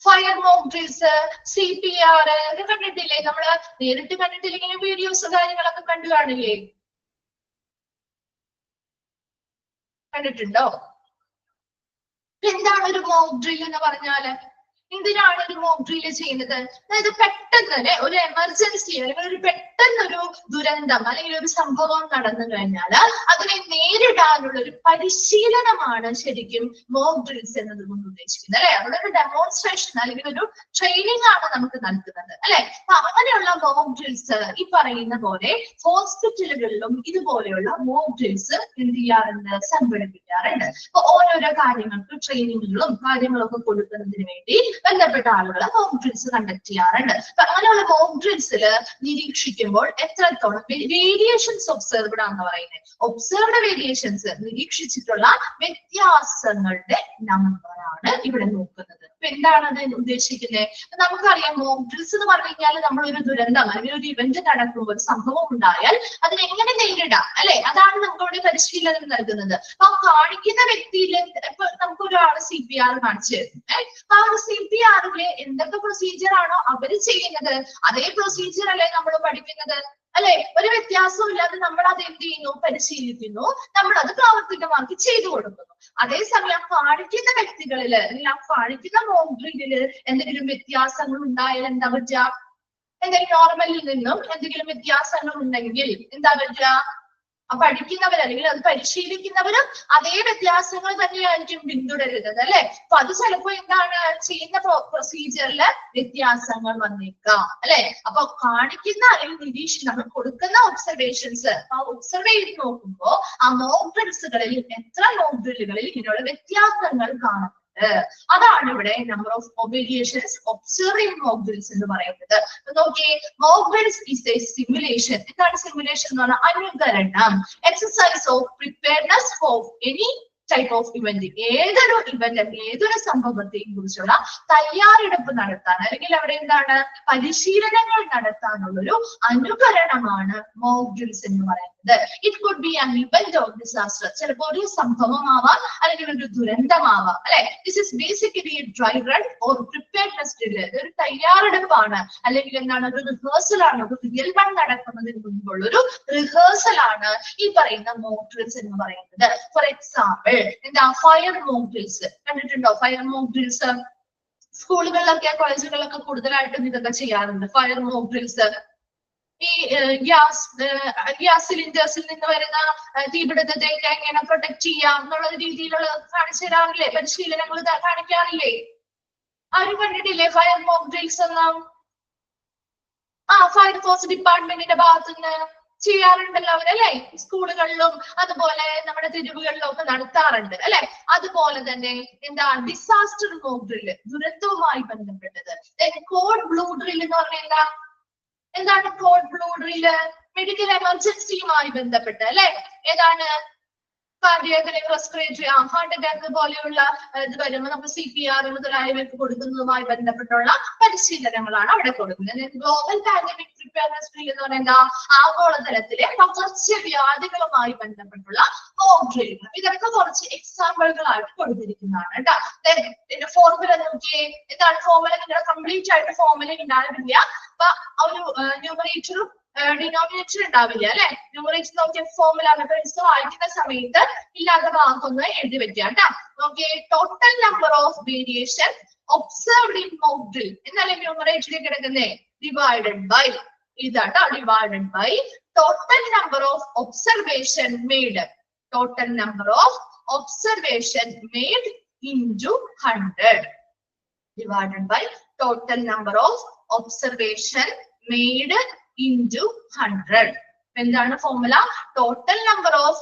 ഫയർ മോക്ക് ഡ്രിൽസ്, CPR ഒക്കെ കണ്ടിട്ടില്ലേ? നമ്മള് നേരിട്ട് കണ്ടിട്ടില്ലെങ്കിൽ വീഡിയോസ് കാര്യങ്ങളൊക്കെ കണ്ടു കാണില്ലേ? കണ്ടിട്ടുണ്ടോ? എന്താണ് ഒരു മോക്ക് ഡ്രിൽ എന്ന് പറഞ്ഞാല്? എന്തിനാണ് ഒരു മോക്ക് ഡ്രിൽ ചെയ്യുന്നത്? അതായത് പെട്ടെന്ന് തന്നെ ഒരു എമർജൻസി അല്ലെങ്കിൽ ഒരു പെട്ടെന്നൊരു ദുരന്തം അല്ലെങ്കിൽ ഒരു സംഭവം നടന്നു കഴിഞ്ഞാൽ അതിനെ നേരിടാനുള്ള ഒരു പരിശീലനമാണ് ശരിക്കും മോക്ക് ഡ്രിൽസ് എന്നതുകൊണ്ട് ഉദ്ദേശിക്കുന്നത് അല്ലെ. അതൊരു ഡെമോൺസ്ട്രേഷൻ അല്ലെങ്കിൽ ഒരു ട്രെയിനിങ് ആണ് നമുക്ക് നൽകുന്നത് അല്ലെ. അപ്പൊ അങ്ങനെയുള്ള മോക്ക് ഡ്രിൽസ് ഈ പറയുന്ന പോലെ ഹോസ്പിറ്റലുകളിലും ഇതുപോലെയുള്ള മോക്ക് ഡ്രിൽസ് എന്ത് ചെയ്യാറുണ്ട്? സംഘടിപ്പിക്കാറുണ്ട്. അപ്പൊ ഓരോരോ കാര്യങ്ങൾക്ക് ട്രെയിനിങ്ങുകളും കാര്യങ്ങളൊക്കെ കൊടുക്കുന്നതിന് വേണ്ടി ബന്ധപ്പെട്ട ആളുകൾ മോക്ക് ഡ്രിൽസ് കണ്ടക്ട് ചെയ്യാറുണ്ട്. അപ്പൊ അങ്ങനെയുള്ള മോക്ക് ഡ്രിൽസിൽ നിരീക്ഷിക്കുമ്പോൾ എത്രത്തോളം വേരിയേഷൻസ് ഒബ്സർവ്ഡ് ആണെന്ന് പറയുന്നത്. ഒബ്സർവ്ഡ് വേരിയേഷൻസ് നിരീക്ഷിച്ചിട്ടുള്ള വ്യത്യാസങ്ങളുടെ നമ്പറാണ് ഇവിടെ നോക്കുന്നത്. അപ്പൊ എന്താണ് അത് ഉദ്ദേശിക്കുന്നത്? നമുക്കറിയാം മോക്ക് ഡ്രിൽസ് എന്ന് പറഞ്ഞു കഴിഞ്ഞാൽ നമ്മൾ ഒരു ദുരന്തം അല്ലെങ്കിൽ ഒരു ഇവന്റ് നടക്കുമ്പോൾ ഒരു സംഭവം ഉണ്ടായാൽ അതിനെ എങ്ങനെ നേരിടാം അല്ലെ, അതാണ് നമുക്കവിടെ പരിശീലനം നൽകുന്നത്. അപ്പൊ കാണിക്കുന്ന വ്യക്തിയിൽ ഇപ്പൊ നമുക്കൊരാള് CPR കാണിച്ചു തരും. ആ ഒരു CPRിലെ എന്തൊക്കെ പ്രൊസീജിയർ ആണോ അവര് ചെയ്യുന്നത് അതേ പ്രൊസീജിയർ അല്ലേ നമ്മൾ പഠിക്കുന്നത് അല്ലെ. ഒരു വ്യത്യാസവും ഇല്ലാതെ നമ്മൾ അത് എന്ത് ചെയ്യുന്നു? പരിശീലിക്കുന്നു, നമ്മൾ അത് പ്രാവർത്തികമാക്കി ചെയ്തു കൊടുക്കുന്നു. അതേസമയം കാണിക്കുന്ന വ്യക്തികളില് അല്ലെങ്കിൽ ആ കാണിക്കുന്ന മോക്ക് ഡ്രില്ലില് എന്തെങ്കിലും വ്യത്യാസങ്ങൾ ഉണ്ടായാൽ എന്താ പറ്റുക? എന്തെങ്കിലും നോർമലിൽ നിന്നും എന്തെങ്കിലും വ്യത്യാസങ്ങൾ ഉണ്ടെങ്കിൽ എന്താ പറ്റുക? പഠിക്കുന്നവർ അല്ലെങ്കിൽ അത് പരിശീലിക്കുന്നവരും അതേ വ്യത്യാസങ്ങൾ തന്നെയായിരിക്കും പിന്തുടരുന്നത് അല്ലെ. അപ്പൊ അത് ചിലപ്പോ എന്താണ് ചെയ്യുന്ന പ്രൊസീജിയറില് വ്യത്യാസങ്ങൾ വന്നേക്കാം അല്ലെ. അപ്പൊ കാണിക്കുന്ന അല്ലെങ്കിൽ നിരീക്ഷണം കൊടുക്കുന്ന ഒബ്സർവേഷൻസ് ആ ഒബ്സർവ് ചെയ്ത് നോക്കുമ്പോ ആ മോക്ക് ഡ്രിൽസുകളിൽ എത്ര മോക്ക് ഡ്രില്ലുകളിൽ ഇങ്ങനെയുള്ള വ്യത്യാസങ്ങൾ കാണും. അതാണ് ഇവിടെ number of variations observe in mock drills എന്ന് പറയുന്നത്. നോക്കിയേ, മോക്ക് ഡ്രിൽസ് ഈസ് എ സിമുലേഷൻ. എന്താണ് സിമുലേഷൻ എന്ന് പറഞ്ഞാൽ? അനുകരണം, exercise of preparedness for any type of event. ഏതൊരു ഇവന്റ് അല്ലെങ്കിൽ ഏതൊരു സംഭവത്തെയും കുറിച്ചുള്ള തയ്യാറെടുപ്പ് നടത്താൻ അല്ലെങ്കിൽ അവിടെ എന്താണ് പരിശീലനങ്ങൾ നടത്താനുള്ളൊരു അനുകരണമാണ് മോക്ക് ഡ്രിൽസ് എന്ന് പറയുന്നത്. It could be an event of disaster. ചിലപ്പോൾ ഒരു സംഭവമാവാം അല്ലെങ്കിൽ ഒരു ദുരന്തമാവാം അല്ലെ. This is basically dry run or preparedness drill. ഇതൊരു തയ്യാറെടുപ്പാണ് അല്ലെങ്കിൽ എന്താണ് ഒരു റിഹേഴ്സൽ ആണ്. ഒരു റിയൽ റൺ നടക്കുന്നതിന് മുൻപുള്ള ഒരു റിഹേഴ്സൽ ആണ് ഈ പറയുന്ന മോക്ക് ഡ്രിൽസ് എന്ന് പറയുന്നത്. ഫോർ എക്സാമ്പിൾ എന്താ ഫയർ മോക്ക് ഡ്രിൽസ് കണ്ടിട്ടുണ്ടോ? ഫയർ മോക്ക് ഡ്രിൽസ് സ്കൂളുകളിലൊക്കെ കോളേജുകളിലൊക്കെ കൂടുതലായിട്ടും ഇതൊക്കെ ചെയ്യാറുണ്ട്. ഫയർ മോക്ക് ഡ്രിൽസ് ഈ ഗ്യാസ് സിലിണ്ടേഴ്സിൽ നിന്ന് വരുന്ന തീപിടുത്തത്തെ എങ്ങനെ പ്രൊട്ടക്ട് ചെയ്യാം എന്നുള്ള രീതിയിലുള്ള കാണിച്ചു തരാറില്ലേ? പരിശീലനങ്ങൾ കാണിക്കാറില്ലേ? ആരും കണ്ടിട്ടില്ലേ ഫയർ മോക്ക് ഡ്രിൽസ് എല്ലാം? ഫയർഫോഴ്സ് ഡിപ്പാർട്ട്മെന്റിന്റെ ഭാഗത്തുനിന്ന് ചെയ്യാറുണ്ടല്ലോ അവരല്ലേ. സ്കൂളുകളിലും അതുപോലെ നമ്മുടെ തെരുവുകളിലും ഒക്കെ നടത്താറുണ്ട് അല്ലെ. അതുപോലെ തന്നെ എന്താ ഡിസാസ്റ്റർ മോക്ക് ഡ്രില്ല്, ദുരന്തവുമായി ബന്ധപ്പെട്ടത്. കോഡ് ബ്ലൂ ഡ്രിൽ എന്ന് പറഞ്ഞാൽ എന്താണ് കോഡ് ബ്ലൂ ഡ്രില്ല്? മെഡിക്കൽ എമർജൻസിയുമായി ബന്ധപ്പെട്ട് അല്ലെ. ഏതാണ്? റെസ്പിറേറ്ററി ഹാർട്ട് അറ്റാക്ക് പോലെയുള്ള ഇത് വരുമ്പോൾ നമുക്ക് CPR മുതലായവർക്ക് കൊടുക്കുന്നതുമായി ബന്ധപ്പെട്ടുള്ള പരിശീലനങ്ങളാണ് അവിടെ കൊടുക്കുന്നത്. ഗ്ലോബൽ പാൻഡമിക് പ്രിപ്പയർനെസ് ഡ്രിൽ എന്ന് പറയുന്നത് ആഗോളതലത്തിലെ പകർച്ചവ്യാധികളുമായി ബന്ധപ്പെട്ടുള്ള മോക്ക് ഡ്രില്ലുകൾ. ഇതൊക്കെ കുറച്ച് എക്സാമ്പിൾ എക്സാമ്പിളുകളായിട്ട് കൊടുത്തിരിക്കുന്നതാണ് കേട്ടോ. ഇതിന്റെ ഫോർമുല നോക്കിയേ. എന്താണ് ഫോർമുല? നിങ്ങളുടെ കംപ്ലീറ്റ് ആയിട്ട് ഫോർമുല ഉണ്ടാവില്ല. അപ്പൊ ആ ഒരു ന്യൂമറേറ്ററും ഡിനോമിനേറ്റർ ഉണ്ടാവില്ല അല്ലെ. ന്യൂമറേറ്റർ നോക്കിയ ഫോർമുല വായിക്കുന്ന സമയത്ത് ഇല്ലാത്ത ഭാഗമൊന്ന് എഴുതി വെക്കുക കേട്ടോ. നോക്കിയേ, total number of variation observed in mock drill എന്നാലും ന്യൂമറേറ്ററിൽ കിടക്കുന്നേ ഡിവൈഡഡ് ബൈ ഇതാട്ടോ, divided by total number of observation made. Total number of observation made into 100 divided by total number of observation made into 100. എന്താണ് formula? Total number of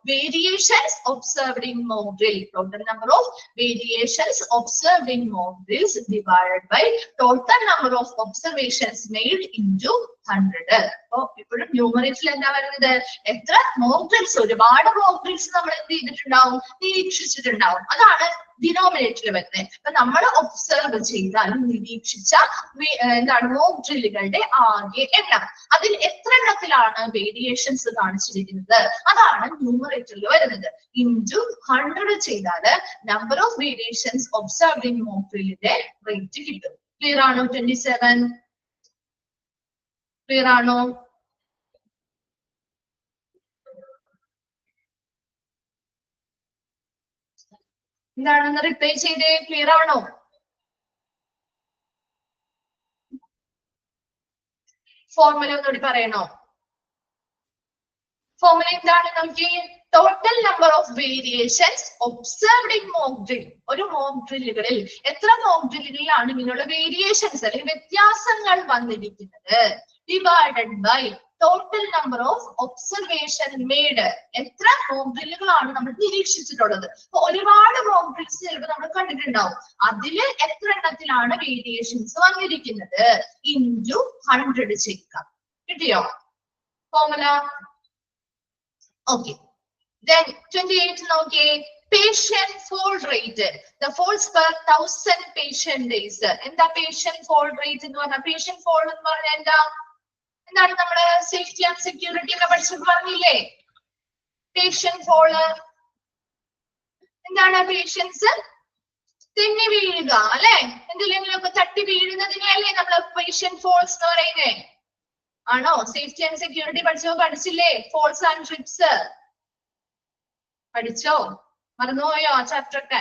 variations observed in mock drill. Total number of variations observed in mock drills divided by total number of observations made into 100. അപ്പൊ ഇപ്പോഴും ന്യൂമറേറ്ററിൽ എന്താ പറയുന്നത്? എത്ര mock drills, ഒരുപാട് mock drills നമ്മൾ എന്ത് ചെയ്തിട്ടുണ്ടാവും? നിരീക്ഷിച്ചിട്ടുണ്ടാവും. അതാണ് ഡിനോമിനേറ്ററിൽ വരുന്നത്. അപ്പൊ നമ്മൾ ഒബ്സർവ് ചെയ്ത നിരീക്ഷിച്ച എന്താണ് മോക്ക് ഡ്രില്ലുകളുടെ ആകെ എണ്ണം. അതിൽ എത്ര എണ്ണത്തിലാണ് വേരിയേഷൻസ് കാണിച്ചിരിക്കുന്നത്? അതാണ് ന്യൂമറേറ്ററിൽ വരുന്നത്. ഇൻടു 100 ചെയ്താല് number of variations observed in mock ഡ്രില്ലിന്റെ റേറ്റ് കിട്ടും. ക്ലിയർ ആണോ? 27 ക്ലിയർ ആണോ? എന്താണെന്ന് റിപ്ലൈ ചെയ്തേ. ക്ലിയർ ആണോ? ഫോർമുല ഒന്നുകൂടി പറയണോ? ഫോർമുല എന്താണ്? നമുക്ക് total number of variations observed in mock drill. ഒരു മോക്ക് ഡ്രില്ലുകളിൽ എത്ര മോക്ക് ഡ്രില്ലുകളിലാണ് ഇങ്ങനെയുള്ള വേരിയേഷൻസ് അല്ലെങ്കിൽ വ്യത്യാസങ്ങൾ വന്നിരിക്കുന്നത്? Divided by total number of observation made. എത്ര മോക്ക് ഡ്രില്ലുകളാണ് നമ്മൾ നിരീക്ഷിച്ചിട്ടുള്ളത്? അപ്പൊ ഒരുപാട് മോക്ക് ഡ്രിൽസ് ചിലപ്പോൾ നമ്മൾ കണ്ടിട്ടുണ്ടാവും. അതില് എത്ര എണ്ണത്തിലാണ് വേരിയേഷൻസ് വന്നിരിക്കുന്നത്? ഇൻടു 100 ചെയ്യുക. കിട്ടിയോ ഫോർമുല? ഓക്കെ. Then 28 നോക്കിയേ, patient fall rate. The falls per 1000 patient days. എന്താ patient fall rate എന്ന് പറഞ്ഞാൽ? patient fall എന്ന് പറഞ്ഞാൽ എന്താണ്? നമ്മള് സേഫ്റ്റി ആൻഡ് സെക്യൂരിറ്റി ഒക്കെ പഠിച്ചത് പറഞ്ഞില്ലേ? patient fall എന്താണ്? പേഷ്യൻസ് തെന്നി വീഴുക അല്ലെ, എന്തെങ്കിലും ഒക്കെ തട്ടി വീഴുന്നതിനെയല്ലേ നമ്മൾ patient falls എന്ന് പറയുന്നേ? ആണോ? സേഫ്റ്റി ആൻഡ് സെക്യൂരിറ്റി പഠിച്ചില്ലേ? ഫോൾസ് ആൻഡ് ട്രിപ്സ് പഠിച്ചോ? മറന്നുപോയോ ആ ചാപ്റ്റർ ഒക്കെ?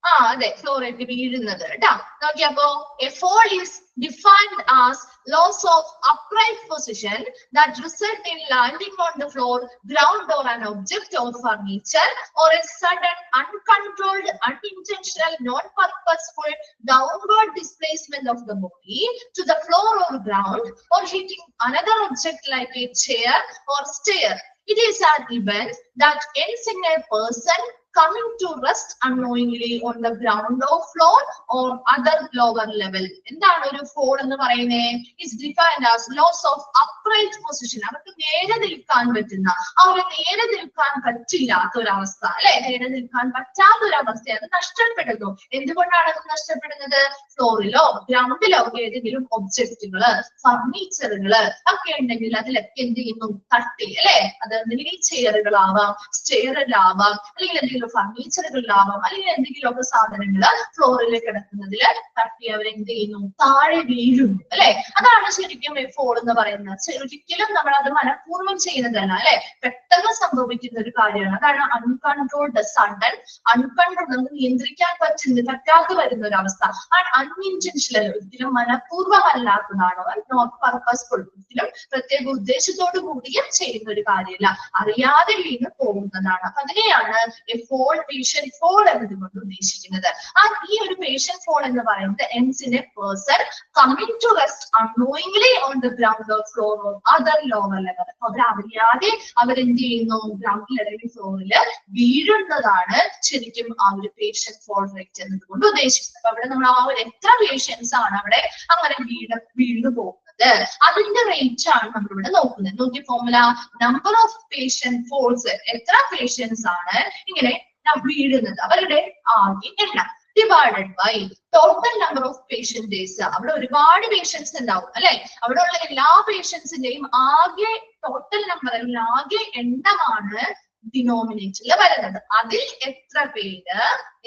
അതെ, ഫ്ലോറിൽ വീഴുന്നത് കേട്ടോ. നോക്കിയപ്പോ a fall is defined as loss of upright position that result in landing on the floor, ground or an object or furniture, or a sudden uncontrolled unintentional non-purposeful downward displacement of the body to the floor or ground, or hitting another object like a chair or stair. It is an event that ends in a person coming to rest unknowingly on the ground or floor or other lower level. എന്താണ് ഒരു fall എന്ന് പറയുന്നത്? Is defined as loss of upright position. അവർക്ക് നേരെ നിൽക്കാൻ പറ്റുന്ന, അവരെ നേരെ നിൽക്കാൻ പറ്റില്ലാത്ത ഒരവസ്ഥ അല്ലെ, നേരെ നിൽക്കാൻ പറ്റാത്ത ഒരവസ്ഥ അത് നഷ്ടപ്പെടുന്നു. എന്തുകൊണ്ടാണ് അത് നഷ്ടപ്പെടുന്നത്? ഫ്ലോറിലോ ഗ്രൗണ്ടിലോ ഒക്കെ ഏതെങ്കിലും ഒബ്ജക്റ്റുകള്, ഫർണിച്ചറുകള് ഒക്കെ ഉണ്ടെങ്കിൽ അതിലൊക്കെ എന്ത് ചെയ്യുന്നു? തട്ടി അല്ലെ, അത് എന്തെങ്കിലും ചെയറുകളാവാം, സ്റ്റെയറിലാവാം, അല്ലെങ്കിൽ എന്തെങ്കിലും ഫർണിച്ചറുകളിലാവാം, അല്ലെങ്കിൽ എന്തെങ്കിലുമൊക്കെ സാധനങ്ങള് ഫ്ലോറിൽ കിടക്കുന്നതില് തട്ടി അവരെന്ത് ചെയ്യുന്നു? താഴെ വീഴും അല്ലെ. അതാണ് ശരിക്കും ഫോൾ എന്ന് പറയുന്നത്. ഒരിക്കലും നമ്മൾ അത് മനഃപൂർവ്വം ചെയ്യുന്നതല്ല അല്ലെ, പെട്ടെന്ന് സംഭവിക്കുന്ന ഒരു കാര്യമാണ്. അതാണ് അൺകൺട്രോൾഡ്, സഡൻ അൺകൺട്രോൾഡ്, നമുക്ക് നിയന്ത്രിക്കാൻ പറ്റാതെ വരുന്ന ഒരു അവസ്ഥ. അൺഇൻറ്റൻഷണൽ, ഒരിക്കലും മനഃപൂർവ്വമല്ലാത്തതാണ്. നോട്ട് പർപ്പസ്ഫുൾ, ഒരിക്കലും പ്രത്യേക ഉദ്ദേശത്തോടു കൂടിയും ചെയ്യുന്ന ഒരു കാര്യമില്ല, അറിയാതെ വീണ് പോകുന്നതാണ്. അതിനെയാണ് ഫോൾ, പേഷ്യന്റ് ഫോൾ എന്നതുകൊണ്ട് ഉദ്ദേശിക്കുന്നത്. ഈ ഒരു പേഷ്യന്റ് ഫോൾ എന്ന് പറയുന്നത് ends in a person coming to rest unknowingly on the ground or floor or other lower level. അവരറിയാതെ അവരെന്ത് ചെയ്യുന്നു? ഗ്രൗണ്ടിൽ അല്ലെങ്കിൽ ഫ്ലോറില് വീഴുന്നതാണ് ശരിക്കും ആ ഒരു പേഷ്യന്റ് ഫോൾ റേറ്റ് എന്നതുകൊണ്ട് ഉദ്ദേശിക്കുന്നത്. അപ്പൊ അവിടെ നമ്മൾ ആ ഒരു എത്ര പേഷ്യൻസ് ആണ് അവിടെ അങ്ങനെ വീണു പോകുന്നത്, അതിന്റെ റേറ്റ് ആണ് നമ്മളിവിടെ നോക്കുന്നത്. നോക്കിയ formula, number of patient falls, എത്ര പേഷ്യൻസ് ആണ് ഇങ്ങനെ വീഴുന്നത്, അവരുടെ ആകെ എണ്ണം, divided by total number of patient days. അവിടെ ഒരുപാട് പേഷ്യൻസ് ഉണ്ടാവും അല്ലെ, അവിടെ ഉള്ള എല്ലാ പേഷ്യൻസിന്റെയും ആകെ ടോട്ടൽ നമ്പർ അല്ലെങ്കിൽ ആകെ എണ്ണമാണ് ഡിനോമിനേറ്ററിൽ വരുന്നത്. അതിൽ എത്ര പേര്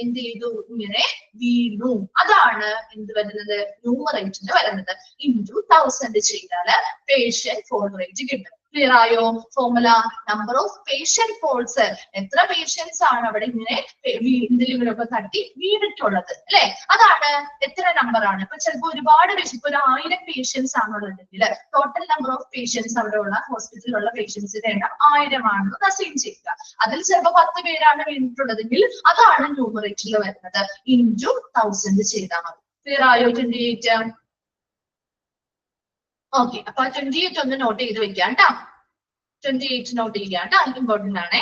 എന്ത് ചെയ്തു ഇങ്ങനെ വീണു, അതാണ് എന്ത് വരുന്നത് ന്യൂമറേറ്ററിൽ വരുന്നത്. ഇൻറ്റു 1000 ചെയ്താൽ പേഷ്യന്റ് ഫോൾ റേറ്റ് കിട്ടും. ക്ലിയർ ആയോ? Formula number of patient falls, എത്ര പേഷ്യൻസ് ആണ് അവിടെ ഇങ്ങനെ ഇതിലൊക്കെ തട്ടി വീണിട്ടുള്ളത് അല്ലെ, അതാണ് എത്ര നമ്പർ ആണ്. ഇപ്പൊ ചിലപ്പോൾ ഒരുപാട് ഇപ്പൊ 1000 പേഷ്യൻസ് ആണുള്ളതെങ്കിൽ ടോട്ടൽ നമ്പർ ഓഫ് പേഷ്യൻസ് അവിടെ ഉള്ള ഹോസ്പിറ്റലിലുള്ള പേഷ്യൻസിന്റെ എണ്ണം 1000 ആണെന്ന് അസൈൻ ചെയ്യുക. അതിൽ ചിലപ്പോൾ 10 പേരാണ് വീണിട്ടുള്ളതെങ്കിൽ അതാണ് ന്യൂമറേറ്ററിൽ വരുന്നത്. ഇൻറ്റു 1000 ചെയ്താൽ മതി. ക്ലിയർ ആയോ? 28. ഓക്കെ, അപ്പൊ 28 ഒന്ന് നോട്ട് ചെയ്ത് വെക്കാം കേട്ടോ. 28 നോട്ട് ചെയ്യുക കേട്ടോ, ഇമ്പോർട്ടന്റ് ആണ്.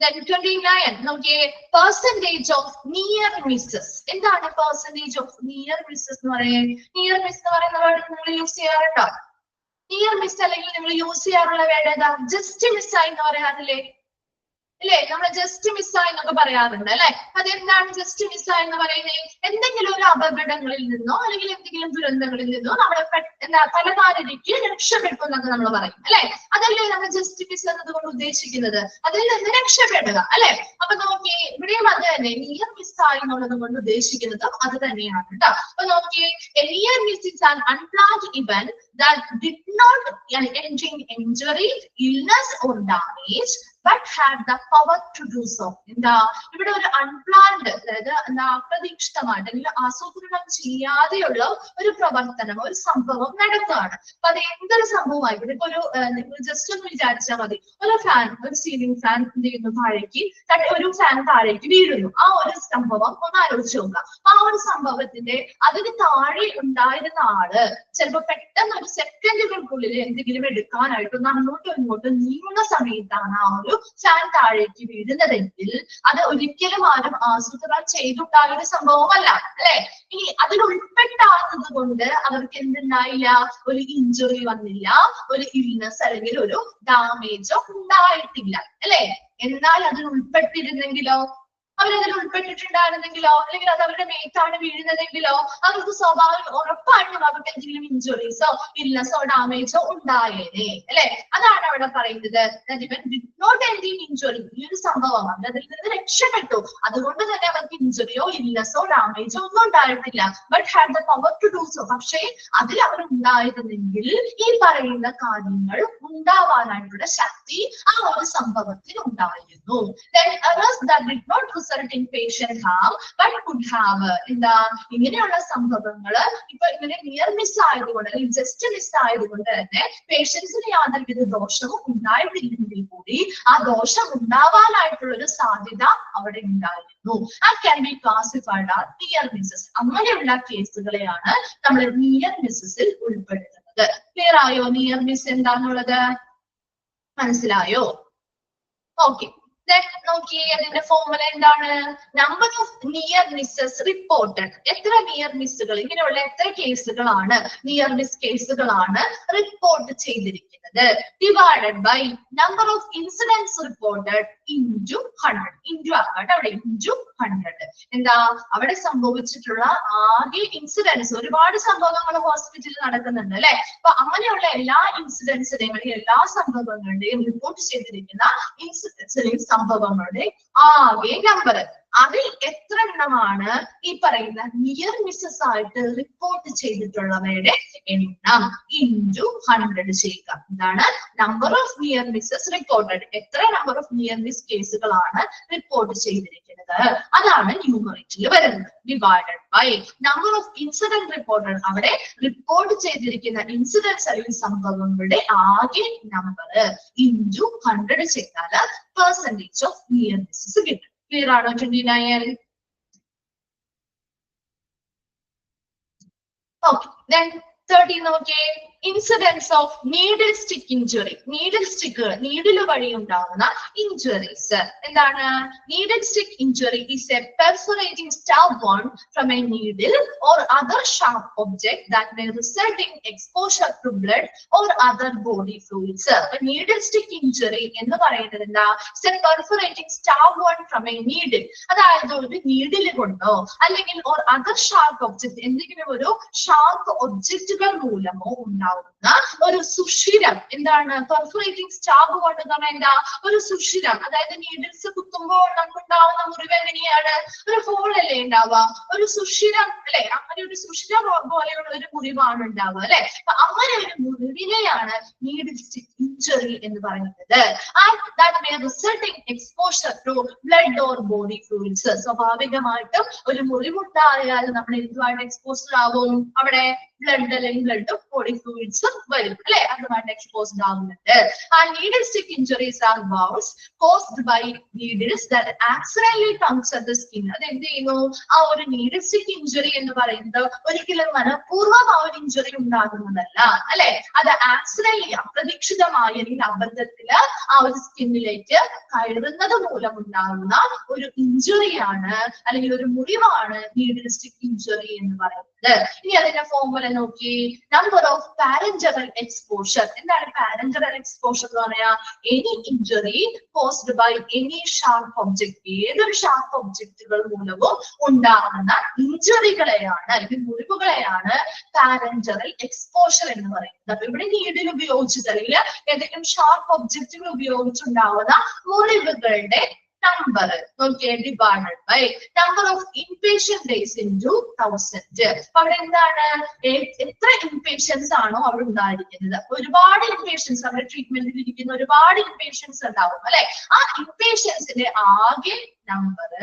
Then 29 നോക്കിയേ, പെർസെന്റേജ് ഓഫ് നിയർ മിസ്സസ്. എന്താണ് പെർസെന്റേജ് ഓഫ് നിയർ മിസ്സസ് എന്ന് പറയുന്നത്? നിയർ മിസ് എന്ന് പറയുന്ന വേർഡ് നിങ്ങൾ യൂസ് ചെയ്യാറുണ്ടോ? നിയർ മിസ് അല്ലെങ്കിൽ നിങ്ങൾ യൂസ് ചെയ്യാറുള്ള വേർഡ് ഏതാ? ജസ്റ്റ് മിസ്സായി എന്ന് പറയാറില്ലേ? അല്ലെ, നമ്മൾ ജസ്റ്റ് മിസ്സായി എന്നൊക്കെ പറയാറുണ്ട് അല്ലെ. അതെന്താണ് ജസ്റ്റ് മിസ്സായി എന്ന് പറയുന്നത്? എന്തെങ്കിലും ഒരു അപകടങ്ങളിൽ നിന്നോ അല്ലെങ്കിൽ എന്തെങ്കിലും ദുരന്തങ്ങളിൽ നിന്നോ നമ്മളെ തലനാരിക്ക് രക്ഷപ്പെട്ടു എന്നൊക്കെ നമ്മൾ പറയും അല്ലെ. അതല്ലേ നമ്മൾ ജസ്റ്റ് മിസ് എന്നതുകൊണ്ട് ഉദ്ദേശിക്കുന്നത്, അതിൽ നിന്ന് രക്ഷപ്പെടുക അല്ലെ. അപ്പൊ നോക്കിയേ, ഇവിടെയും അത് തന്നെ നിയർ മിസ്സായി എന്നുള്ളത് കൊണ്ട് ഉദ്ദേശിക്കുന്നത് അത് തന്നെയാണ് കേട്ടോ. അപ്പൊ നോക്കിയേ, near miss is an unplanned event that did not engender injury, illness or damage but had the power to do so. എന്താ ഇവിടെ ഒരു അൺപ്ലാൻഡ്, അതായത് എന്താ അപ്രതീക്ഷിതമായിട്ട് അല്ലെങ്കിൽ ആസൂത്രണം ചെയ്യാതെയുള്ള ഒരു പ്രവർത്തനം, ഒരു സംഭവം നടക്കുകയാണ്. അപ്പൊ അത് എന്തൊരു സംഭവമായിക്കോട്ടെ. ഇപ്പൊ ഒരു നിങ്ങൾ ജസ്റ്റ് ഒന്ന് വിചാരിച്ചാൽ മതി, ഒരു ഫാൻ, ഒരു സീലിംഗ് ഫാൻ എന്ത് ചെയ്യുന്നു, താഴേക്ക് ഒരു ഫാൻ താഴേക്ക് വീഴുന്നു. ആ ഒരു സംഭവം ഒന്ന് ആലോചിച്ച് നോക്കുക. ആ ഒരു സംഭവത്തിന്റെ അതിന് താഴെ ഉണ്ടായിരുന്ന ആള് ചിലപ്പോ പെട്ടെന്ന് ഒരു സെക്കൻഡുകൾക്കുള്ളിൽ എന്തെങ്കിലും എടുക്കാനായിട്ട് ഒന്ന് അങ്ങോട്ടും ഇങ്ങോട്ടും നീങ്ങുന്ന സമയത്താണ് ആ ഒരു ഫാൻ താഴേക്ക് വീഴുന്നതെങ്കിൽ അത് ഒരിക്കലും ആരും ആസൂത്രണം ചെയ്തുണ്ടായ ഒരു സംഭവമല്ല അല്ലെ. ഇനി അതിൽ ഉൾപ്പെട്ടാകുന്നത് കൊണ്ട് അവർക്ക് എന്തുണ്ടായില്ല, ഒരു ഇഞ്ചുറി വന്നില്ല, ഒരു ഇൽനെസ് അല്ലെങ്കിൽ ഒരു ഡാമേജോ ഉണ്ടായിട്ടില്ല അല്ലെ. എന്നാൽ അതിൽ ഉൾപ്പെട്ടിരുന്നെങ്കിലോ, അവരതിൽ ഉൾപ്പെട്ടിട്ടുണ്ടായിരുന്നെങ്കിലോ, അല്ലെങ്കിൽ അത് അവരുടെ മേത്താണ് വീഴുന്നതെങ്കിലോ അവർക്ക് സ്വാഭാവികം ഉറപ്പായിട്ടും അവർക്ക് എന്തെങ്കിലും ഇഞ്ചുറീസോ ഇൽനെസ്സോ ഡാമേജോ ഉണ്ടായേനെ അല്ലെ. അതാണ് അവിടെ പറയുന്നത്. ഇഞ്ചുറി, ഈ ഒരു സംഭവം അവർ അതിൽ നിന്ന് രക്ഷപ്പെട്ടു, അതുകൊണ്ട് തന്നെ അവർക്ക് ഇഞ്ചുറിയോ ഇൽനെസ്സോ ഡാമേജോ ഒന്നും ഉണ്ടായിട്ടില്ല. But had the power to do so, പക്ഷേ അതിൽ അവർ ഉണ്ടായിരുന്നെങ്കിൽ ഈ പറയുന്ന കാര്യങ്ങൾ ഉണ്ടാവാനായിട്ടുള്ള ശക്തി ആ ഒരു സംഭവത്തിൽ ഉണ്ടായിരുന്നു. Result in patient harm but could have, എന്താ ഇങ്ങനെയുള്ള സംഭവങ്ങള് ഇപ്പൊ ഇങ്ങനെ നിയർ മിസ് ആയതുകൊണ്ട് അല്ലെങ്കിൽ ജസ്റ്റ് മിസ് ആയതുകൊണ്ട് തന്നെ പേഷ്യൻസിന് യാതൊരുവിധ ദോഷവും ഉണ്ടായിട്ടില്ലെങ്കിൽ കൂടി ആ ദോഷം ഉണ്ടാവാനായിട്ടുള്ള ഒരു സാധ്യത അവിടെ ഉണ്ടായിരുന്നു. അത് can be classified are near misses. അങ്ങനെയുള്ള കേസുകളെയാണ് നമ്മൾ നിയർ മിസ്സസിൽ ഉൾപ്പെടുത്തുന്നത്. ക്ലിയർ ആയോ? നിയർ മിസ് എന്താണുള്ളത് മനസ്സിലായോ? ഓക്കെ, നോക്കിയേ, അതിന്റെ ഫോർമുല എന്താണ്? Number of near misses reported. എത്ര നിയർ മിസ്സുകൾ, ഇങ്ങനെയുള്ള എത്ര കേസുകളാണ്, നിയർ മിസ് കേസുകളാണ് റിപ്പോർട്ട് ചെയ്തിരിക്കുന്നത്, divided by number of incidence reported into 100. Into ആക്കട്ടെ അവിടെ, ഇൻറ്റു 100. എന്താ അവിടെ സംഭവിച്ചിട്ടുള്ള ആകെ ഇൻസിഡൻസ്, ഒരുപാട് സംഭവങ്ങൾ ഹോസ്പിറ്റലിൽ നടക്കുന്നുണ്ട് അല്ലെ. അപ്പൊ അങ്ങനെയുള്ള എല്ലാ ഇൻസിഡൻസിനെയും അല്ലെങ്കിൽ എല്ലാ സംഭവങ്ങളുടെയും റിപ്പോർട്ട് ചെയ്തിരിക്കുന്ന ഇൻസിഡൻസിനെയും സംഭവങ്ങളുടെ ആകെ നമ്പർ, അതിൽ എത്ര എണ്ണമാണ് ഈ പറയുന്ന നിയർ മിസ്സസ് ആയിട്ട് റിപ്പോർട്ട് ചെയ്തിട്ടുള്ളവയുടെ എണ്ണം ഇൻറ്റു 100 ചെയ്യുക. എന്താണ് number of near misses reported, എത്ര നമ്പർ ഓഫ് നിയർ മിസ് കേസുകളാണ് റിപ്പോർട്ട് ചെയ്തിരിക്കുന്നത്, അതാണ് ന്യൂമറേറ്ററിൽ വരുന്നത്. Divided by number of incident reported, അവിടെ റിപ്പോർട്ട് ചെയ്തിരിക്കുന്ന ഇൻസിഡൻസ് അല്ലെങ്കിൽ സംഭവങ്ങളുടെ ആകെ നമ്പർ ഇൻറ്റു 100 ചെയ്താൽ പെർസെന്റേജ് ഓഫ് നിയർ മിസ്സസ് കിട്ടും. Clear ആണോ? 29. Okay, then 30 നോക്കിയേ, incidence of needle stick injury. Needle stick, needle വഴി ഉണ്ടാവുന്ന ഇഞ്ചുറീസ് എന്താണ്? Needle stick injury is a perforating stab wound from a needle or other sharp object that may result in exposure to blood or other body fluids. Needle stick injury എന്ന് പറയുന്നത് എന്താ? It's a perforating stab wound from a needle, അതായത് ഒരു needle കൊണ്ടോ അല്ലെങ്കിൽ or other sharp object, എന്തെങ്കിലും ഒരു sharp ഒബ്ജക്റ്റുകൾ മൂലമോ ഉണ്ടാകുന്ന ഉണ്ടാവുന്ന ഒരു സുഷിരം, എന്താണ് പെർഫറേറ്റിംഗ് സ്റ്റാബ് കൊണ്ട് നമ്മൾ എന്താ ഒരു സുഷിരം, അതായത് നീഡിൽസ് കുത്തുമ്പോൾ നമുക്കുണ്ടാവുന്ന മുറിവ് എങ്ങനെയാണ് ഒരു ഹോൾ അല്ലേ ഉണ്ടാവുക, ഒരു സുഷിരം അല്ലെ, അങ്ങനെ ഒരു സുഷിരം പോലെയുള്ള ഒരു മുറിവാണ് ഉണ്ടാവുക അല്ലെ. അപ്പൊ അങ്ങനെ ഒരു മുറിവിനെയാണ് നീഡിൽ സ്റ്റിക്ക് ഇഞ്ചറി എന്ന് പറയുന്നത്. And that may result in exposure to blood or body fluids. സ്വാഭാവികമായിട്ടും ഒരു മുറിവുണ്ടായാൽ നമ്മൾ എന്തുമായിട്ട് എക്സ്പോസ്ഡ് ആവും, അവിടെ ബ്ലഡ് അല്ലെങ്കിൽ ബ്ലഡും ബോഡി ഫ്ലൂയിഡ്സും വരും അല്ലെ, അതുമായിട്ട് എക്സ്പോസ്ഡ് ആവുന്നുണ്ട്. And needle stick injuries are wounds caused by needles that accidentally puncture the skin. അത് എന്ത് ചെയ്യുന്നു, ആ ഒരു നീഡിൽ സ്റ്റിക്ക് ഇഞ്ചറി എന്ന് പറയുന്നത് ഒരിക്കലും മനഃപൂർവ്വം ആ ഒരു ഇഞ്ചറി ഉണ്ടാകുന്നതല്ല അല്ലെ, അത് ആക്സിഡന്റലി അപ്രതീക്ഷിതമായ അല്ലെങ്കിൽ അബദ്ധത്തില് ആ ഒരു സ്കിന്നിലേക്ക് കയറുന്നത് മൂലം ഉണ്ടാകുന്ന ഒരു ഇഞ്ചറിയാണ് അല്ലെങ്കിൽ ഒരു മുറിവാണ് നീഡിൽ സ്റ്റിക്ക് ഇഞ്ചറി എന്ന് പറയുന്നത്. ഇനി അതിന്റെ ഫോർമുല നോക്കി, നമ്പർ ഓഫ് പാരന്ററൽ എക്സ്പോഷർ. എന്താണ് പാരന്ററൽ എക്സ്പോഷർ എന്ന് പറയാ, any injury caused by any sharp object, ഏതൊരു ഷാർപ്പ് ഒബ്ജക്റ്റുകൾ മൂലവും ഉണ്ടാകുന്ന ഇഞ്ചറികളെയാണ് അല്ലെങ്കിൽ മുറിവുകളെയാണ് പാരന്ററൽ എക്സ്പോഷർ എന്ന് പറയുന്നത്. അപ്പൊ ഇവിടെ നീഡിൽ ഉപയോഗിച്ചിട്ട് അല്ലെങ്കിൽ ഏതെങ്കിലും ഷാർപ്പ് ഒബ്ജക്റ്റുകൾ ഉപയോഗിച്ചുണ്ടാവുന്ന മുറിവുകളുടെ നമ്പർ നോക്കിയേ, divided by number of inpatient days into 1000. അപ്പൊ അവിടെ എന്താണ്, എത്ര ഇൻപേഷ്യൻസ് ആണോ അവിടെ ഉണ്ടായിരിക്കുന്നത്. അപ്പൊ ഒരുപാട് ഇൻപേഷ്യൻസ് അവിടെ ട്രീറ്റ്മെന്റിൽ ഇരിക്കുന്ന ഒരുപാട് ഇൻപേഷ്യൻസ് ഉണ്ടാവും അല്ലെ, ആ ഇൻപേഷ്യൻസിന്റെ ആകെ നമ്പർ,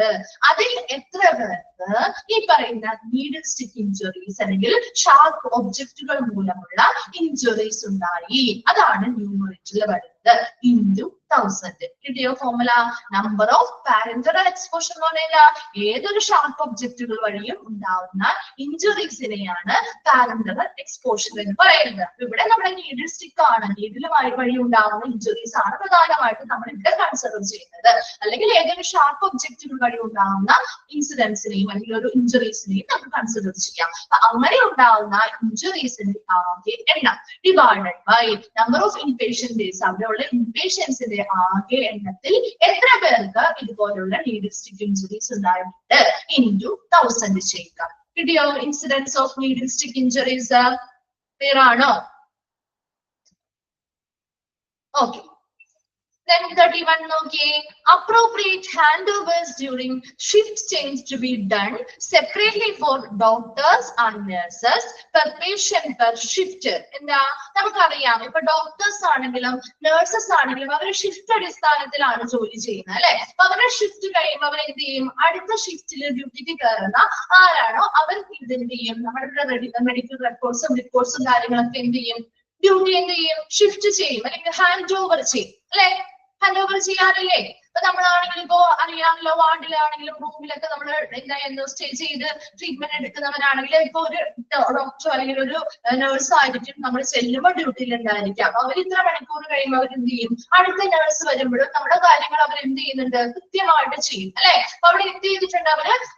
അതിൽ എത്ര പേർക്ക് ഈ പറയുന്ന നീഡിൽ സ്റ്റിക്ക് ഇഞ്ചറീസ് അല്ലെങ്കിൽ ഷാർപ്പ് ഒബ്ജക്റ്റുകൾ മൂലമുള്ള ഇഞ്ചറീസ് ഉണ്ടായി, അതാണ് ന്യൂമറേറ്ററിൽ വരുന്നത് ഇൻടു 1000. കിട്ടിയോ formula? Number of parenteral exposure എന്ന് പറഞ്ഞാൽ ഏതൊരു ഷാർപ്പ് ഒബ്ജക്റ്റുകൾ വഴിയും ഉണ്ടാവുന്ന ഇഞ്ചറീസിനെയാണ് പാരന്ററൽ എക്സ്പോഷർ എന്ന് പറയുന്നത്. ഇവിടെ നമ്മുടെ നീഡിൽ സ്റ്റിക്ക് ആണ്, നീഡിൽ വഴി ഉണ്ടാവുന്ന ഇഞ്ചറീസ് ആണ് പ്രധാനമായിട്ടും നമ്മൾ ഇവിടെ കൺസിഡർ ചെയ്യുന്നത്. അല്ലെങ്കിൽ ഏതൊരു ഷാർപ്പ് ഒബ്ജക്റ്റുകൾ വഴി ഉണ്ടാവുന്ന ഇൻസിഡൻസിനെയും അല്ലെങ്കിൽ ഒരു ഇഞ്ചറീസിനെയും നമുക്ക് കൺസിഡർ ചെയ്യാം. അങ്ങനെ ഉണ്ടാവുന്ന ഇഞ്ചറീസിന്റെ ആകെ എണ്ണം divided by number of inpatient days, അവിടെയുള്ള ഇൻപേഷ്യൻസിന്റെ ആകെ എണ്ണത്തിൽ എത്ര പേർക്ക് ഇതുപോലുള്ള നീഡിൽ സ്റ്റിക്ക് ഇഞ്ചറീസ് ഉണ്ടായിട്ടുണ്ട് ഇൻടു 1000 ചെയ്യുക. കിട്ടിയോ? Incidence of needle stick injuries clear ആണോ? ഓക്കെ. Then 31 നോക്കിയേ, appropriate handovers during shift change to be done separately for doctors and nurses per patient per shift. എന്താ നമുക്കറിയാം, ഇപ്പൊ ഡോക്ടേഴ്സ് ആണെങ്കിലും നഴ്സസ് ആണെങ്കിലും അവർ ഷിഫ്റ്റ് അടിസ്ഥാനത്തിലാണ് ജോലി ചെയ്യുന്നത് അല്ലെ. അപ്പൊ അവരുടെ ഷിഫ്റ്റ് കഴിയുമ്പോൾ അവർ എന്ത് ചെയ്യും, അടുത്ത ഷിഫ്റ്റിൽ ഡ്യൂട്ടിക്ക് കയറുന്ന ആരാണോ അവർക്ക് ഇത് എന്ത് ചെയ്യും, നമ്മുടെ മെഡിക്കൽ റിപ്പോർട്ട്സും കാര്യങ്ങളൊക്കെ എന്ത് ചെയ്യും, ഡ്യൂട്ടി എന്ത് ചെയ്യും, ഷിഫ്റ്റ് ചെയ്യും അല്ലെങ്കിൽ ഹാൻഡ് ഓവർ ചെയ്യും അല്ലെ. ഹാൻഡ് ഓവർ ചെയ്യാറില്ലേ? അപ്പൊ നമ്മളാണെങ്കിലും ഇപ്പോ അറിയാമല്ലോ, വാർഡിലാണെങ്കിലും റൂമിലൊക്കെ നമ്മൾ എന്താ സ്റ്റേ ചെയ്ത് ട്രീറ്റ്മെന്റ് എടുക്കുന്നവരാണെങ്കിൽ ഇപ്പൊ ഒരു ഡോക്ടറോ അല്ലെങ്കിൽ ഒരു നഴ്സ് ആയിരിക്കും നമ്മൾ ചെല്ലുമ്പോൾ ഡ്യൂട്ടിയിൽ ഉണ്ടായിരിക്കാം. അപ്പൊ അവർ ഇത്ര മണിക്കൂർ കഴിയുമ്പോൾ അവർ എന്ത് ചെയ്യും, അടുത്ത നഴ്സ് വരുമ്പോഴും നമ്മുടെ കാര്യങ്ങൾ അവർ എന്ത് ചെയ്യുന്നുണ്ട്, കൃത്യമായിട്ട് ചെയ്യും അല്ലെ. അപ്പൊ അവിടെ എന്ത് ചെയ്തിട്ടുണ്ട്,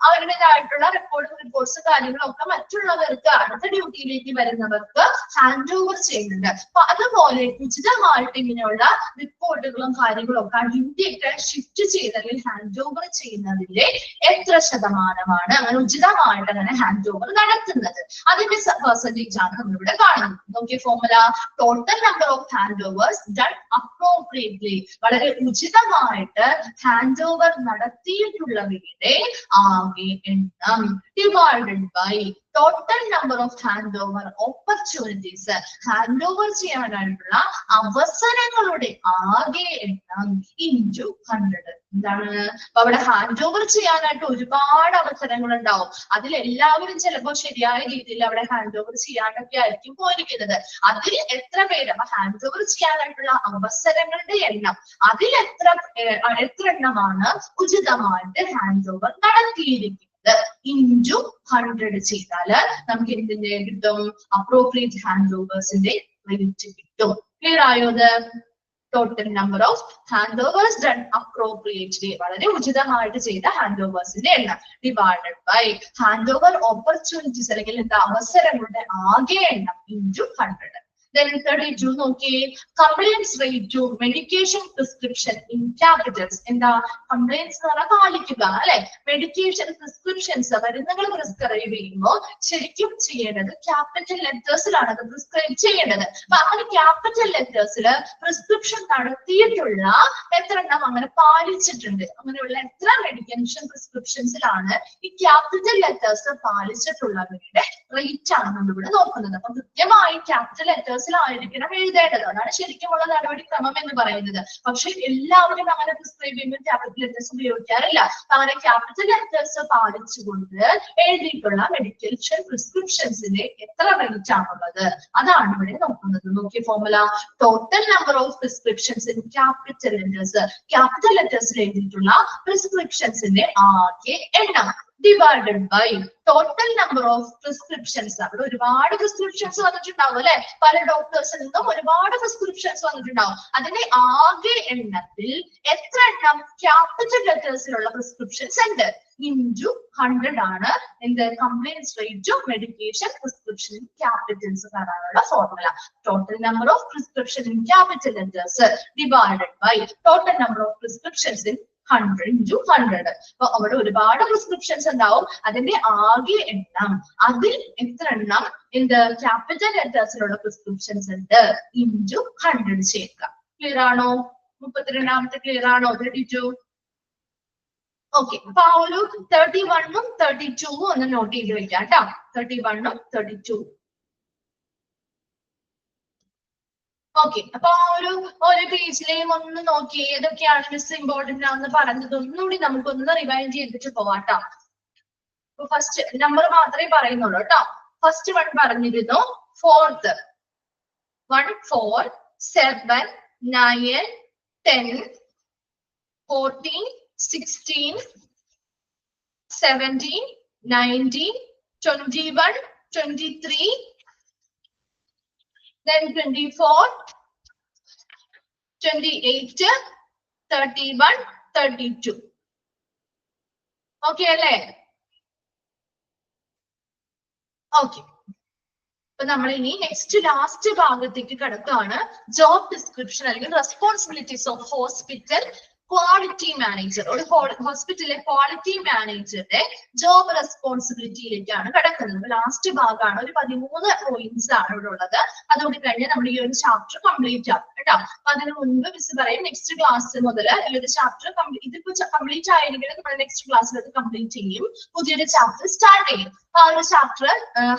അവരുടേതായിട്ടുള്ള റിപ്പോർട്ട്സ് കാര്യങ്ങളൊക്കെ മറ്റുള്ളവർക്ക് അടുത്ത ഡ്യൂട്ടിയിലേക്ക് വരുന്നവർക്ക് ഹാൻഡ് ഓവർ ചെയ്യുന്നുണ്ട്. അപ്പൊ അതുപോലെ ഉചിതമായിട്ട് ഇങ്ങനെയുള്ള റിപ്പോർട്ടുകളും കാര്യങ്ങളും ഒക്കെ ആ ഡ്യൂട്ടിയൊക്കെ ഷിഫ്റ്റ് ചെയ്ത് അല്ലെങ്കിൽ ഹാൻഡ് ഓവർ ചെയ്യുന്നതിന്റെ എത്ര ശതമാനമാണ് അങ്ങനെ ഉചിതമായിട്ട് അങ്ങനെ ഹാൻഡ് ഓവർ നടത്തുന്നത്, അതിന്റെ പെർസെന്റേജ് ആണ് നമ്മളിവിടെ കാണുന്നത്. നോക്കിയ formula, total number of hand overs done appropriately, വളരെ ഉചിതമായിട്ട് ഹാൻഡ് ഓവർ നടത്തിയിട്ടുള്ളവയുടെ ആകെ എണ്ണം divided by total number of hand over opportunities, hand over ചെയ്യാനായിട്ടുള്ള അവസരങ്ങളുടെ ആകെ എണ്ണം ഇൻടു 100. എന്താണ്, അപ്പൊ അവിടെ ഹാൻഡ് ഓവർ ചെയ്യാനായിട്ട് ഒരുപാട് അവസരങ്ങൾ ഉണ്ടാവും. അതിലെല്ലാവരും ചിലപ്പോൾ ശരിയായ രീതിയിൽ അവിടെ ഹാൻഡ് ഓവർ ചെയ്യാനൊക്കെ ആയിരിക്കും പോയിരിക്കുന്നത്. അതിൽ എത്ര പേര് ഹാൻഡ് ഓവർ ചെയ്യാനായിട്ടുള്ള അവസരങ്ങളുടെ എണ്ണം, അതിൽ എത്ര എണ്ണമാണ് ഉചിതമായിട്ട് ഹാൻഡ് ഓവർ നടത്തിയിരിക്കുന്നത് ഇൻടു 100 ചെയ്താല് നമുക്ക് എന്തിന്റെ കിട്ടും, അപ്രോപ്രിയേറ്റ് ഹാൻഡ് ഓവേഴ്സിന്റെ റേറ്റ് കിട്ടും. ക്ലിയർ ആയത്? Total number of hand overs done appropriately, വളരെ ഉചിതമായിട്ട് ചെയ്ത ഹാൻഡ് ഓവേഴ്സിന്റെ എണ്ണം divided by hand over opportunities അല്ലെങ്കിൽ എന്താ അവസരങ്ങളുടെ ആകെ എണ്ണം ഇൻടു 100. Then 32 നോക്കിയേ, compliance rate to medication prescription in capitals. എന്താ കംപ്ലൈൻസ് എന്ന് പറഞ്ഞാൽ പാലിക്കുക അല്ലെ. മെഡിക്കേഷൻ പ്രിസ്ക്രിപ്ഷൻസ് മരുന്നുകൾ പ്രിസ്ക്രൈബ് ചെയ്യുമ്പോൾ ശരിക്കും ചെയ്യേണ്ടത് ക്യാപിറ്റൽ ലെറ്റേഴ്സിലാണ് അത് പ്രിസ്ക്രൈബ് ചെയ്യേണ്ടത്. അപ്പൊ അങ്ങനെ ക്യാപിറ്റൽ ലെറ്റേഴ്സിൽ പ്രിസ്ക്രിപ്ഷൻ നടത്തിയിട്ടുള്ള എത്ര എണ്ണം അങ്ങനെ പാലിച്ചിട്ടുണ്ട്, അങ്ങനെയുള്ള എത്ര മെഡിക്കേഷൻ പ്രിസ്ക്രിപ്ഷൻസിലാണ് ഈ ക്യാപിറ്റൽ ലെറ്റേഴ്സ് പാലിച്ചിട്ടുള്ളവരുടെ റേറ്റ് ആണ് നമ്മളിവിടെ നോക്കുന്നത്. അപ്പൊ കൃത്യമായി ക്യാപിറ്റൽ ലെറ്റേഴ്സിലായിരിക്കണം എഴുതേണ്ടത്. അതാണ് ശരിക്കുമുള്ള നടപടിക്രമം എന്ന് പറയുന്നത്. പക്ഷെ എല്ലാവരും അങ്ങനെ പ്രിസ്ക്രൈബ് ചെയ്യുമ്പോൾ ക്യാപിറ്റൽ ലെറ്റേഴ്സ് ഉപയോഗിക്കാറില്ല. അങ്ങനെ ക്യാപിറ്റൽ ലെറ്റേഴ്സ് പാലിച്ചുകൊണ്ട് എഴുതിയിട്ടുള്ള മെഡിക്കേഷൻ പ്രിസ്ക്രിപ്ഷൻസിന്റെ എത്ര റേറ്റ് ആണുള്ളത് അതാണ് ഇവിടെ നോക്കുന്നത്. നോക്കിയ formula, total number of prescriptions in capital letters. Capital ലെറ്റേഴ്സിൽ എഴുതിയിട്ടുള്ള പ്രിസ്ക്രിപ്ഷൻസിന്റെ ആകെ എണ്ണം divided by total number of prescriptions. അവിടെ ഒരുപാട് പ്രിസ്ക്രിപ്ഷൻസ് വന്നിട്ടുണ്ടാവും അല്ലെ, പല ഡോക്ടേഴ്സിൽ നിന്നും ഒരുപാട് പ്രിസ്ക്രിപ്ഷൻസ് വന്നിട്ടുണ്ടാവും. അതിന്റെ ആകെ എണ്ണത്തിൽ എത്ര എണ്ണം ക്യാപിറ്റൽ ലെറ്റേഴ്സിലുള്ള പ്രിസ്ക്രിപ്ഷൻസ് ഉണ്ട് ഇൻറ്റു 100 ആണ് എന്ത് compliance rate to medication prescription in capitals കാണാനുള്ള formula. Total number of prescription in capital letters divided by total number of prescriptions in 100 into 100. അപ്പൊ അവിടെ ഒരുപാട് പ്രിസ്ക്രിപ്ഷൻസ് ഉണ്ടാവും, അതിന്റെ ആകെ എണ്ണം അതിൽ എത്ര എണ്ണം എന്ത് ക്യാപിറ്റൽ ലെറ്റേഴ്സിലുള്ള പ്രിസ്ക്രിപ്ഷൻസ് ഉണ്ട് ഇൻറ്റു 100 ചെയ്യുക. ക്ലിയർ ആണോ? 32ാമത്തെ ക്ലിയർ ആണോ? 32. ഓക്കെ, അപ്പൊ ആ ഒരു 31ഉം 32ഉം ഒന്ന് നോട്ട് ചെയ്ത് വെക്കാം കേട്ടോ. 31ഉം 32. ഓക്കെ, അപ്പൊ ആ ഒരു പേജിലെയും ഒന്ന് നോക്കി ഏതൊക്കെയാണ് മിസ് ഇമ്പോർട്ടന്റ് ആണെന്ന് പറഞ്ഞത് ഒന്നുകൂടി നമുക്കൊന്ന് റിവൈൻഡ് ചെയ്തിട്ട് പോവാട്ടോ. അപ്പൊ ഫസ്റ്റ് നമ്പർ മാത്രമേ പറയുന്നുള്ളൂ കേട്ടോ. ഫസ്റ്റ് 1 പറഞ്ഞിരുന്നു 4th 1 4 7 9 10 14 16 17 19 21 23 then 24 28 31 32. ഓക്കെ അല്ലേ? ഓക്കെ, അപ്പൊ നമ്മൾ ഇനി നെക്സ്റ്റ് ലാസ്റ്റ് ഭാഗത്തേക്ക് കടക്കുകയാണ്. ജോബ് ഡിസ്ക്രിപ്ഷൻ അല്ലെങ്കിൽ responsibilities of hospital quality manager. ഒരു ഹോസ്പിറ്റലിലെ ക്വാളിറ്റി മാനേജറുടെ ജോബ് റെസ്പോൺസിബിലിറ്റിയിലേക്കാണ് കിടക്കുന്നത്. ലാസ്റ്റ് ഭാഗമാണ്, ഒരു 13 പോയിന്റ്സ് ആണ് ഇവിടെ ഉള്ളത്. അതുകൊണ്ട് കഴിഞ്ഞാൽ നമ്മൾ ഈ ഒരു ചാപ്റ്റർ കംപ്ലീറ്റ് ആകും കേട്ടോ. അപ്പൊ അതിന് മുൻപ് മിസ് പറയും നെക്സ്റ്റ് ക്ലാസ് മുതൽ ഈ ഒരു ചാപ്റ്റർ ഇതിപ്പോ കംപ്ലീറ്റ് ആയെങ്കിൽ നമ്മൾ നെക്സ്റ്റ് ക്ലാസ്സിൽ അത് കംപ്ലീറ്റ് ചെയ്യും, പുതിയൊരു ചാപ്റ്റർ സ്റ്റാർട്ട് ചെയ്യും. ആ ഒരു ചാപ്റ്റർ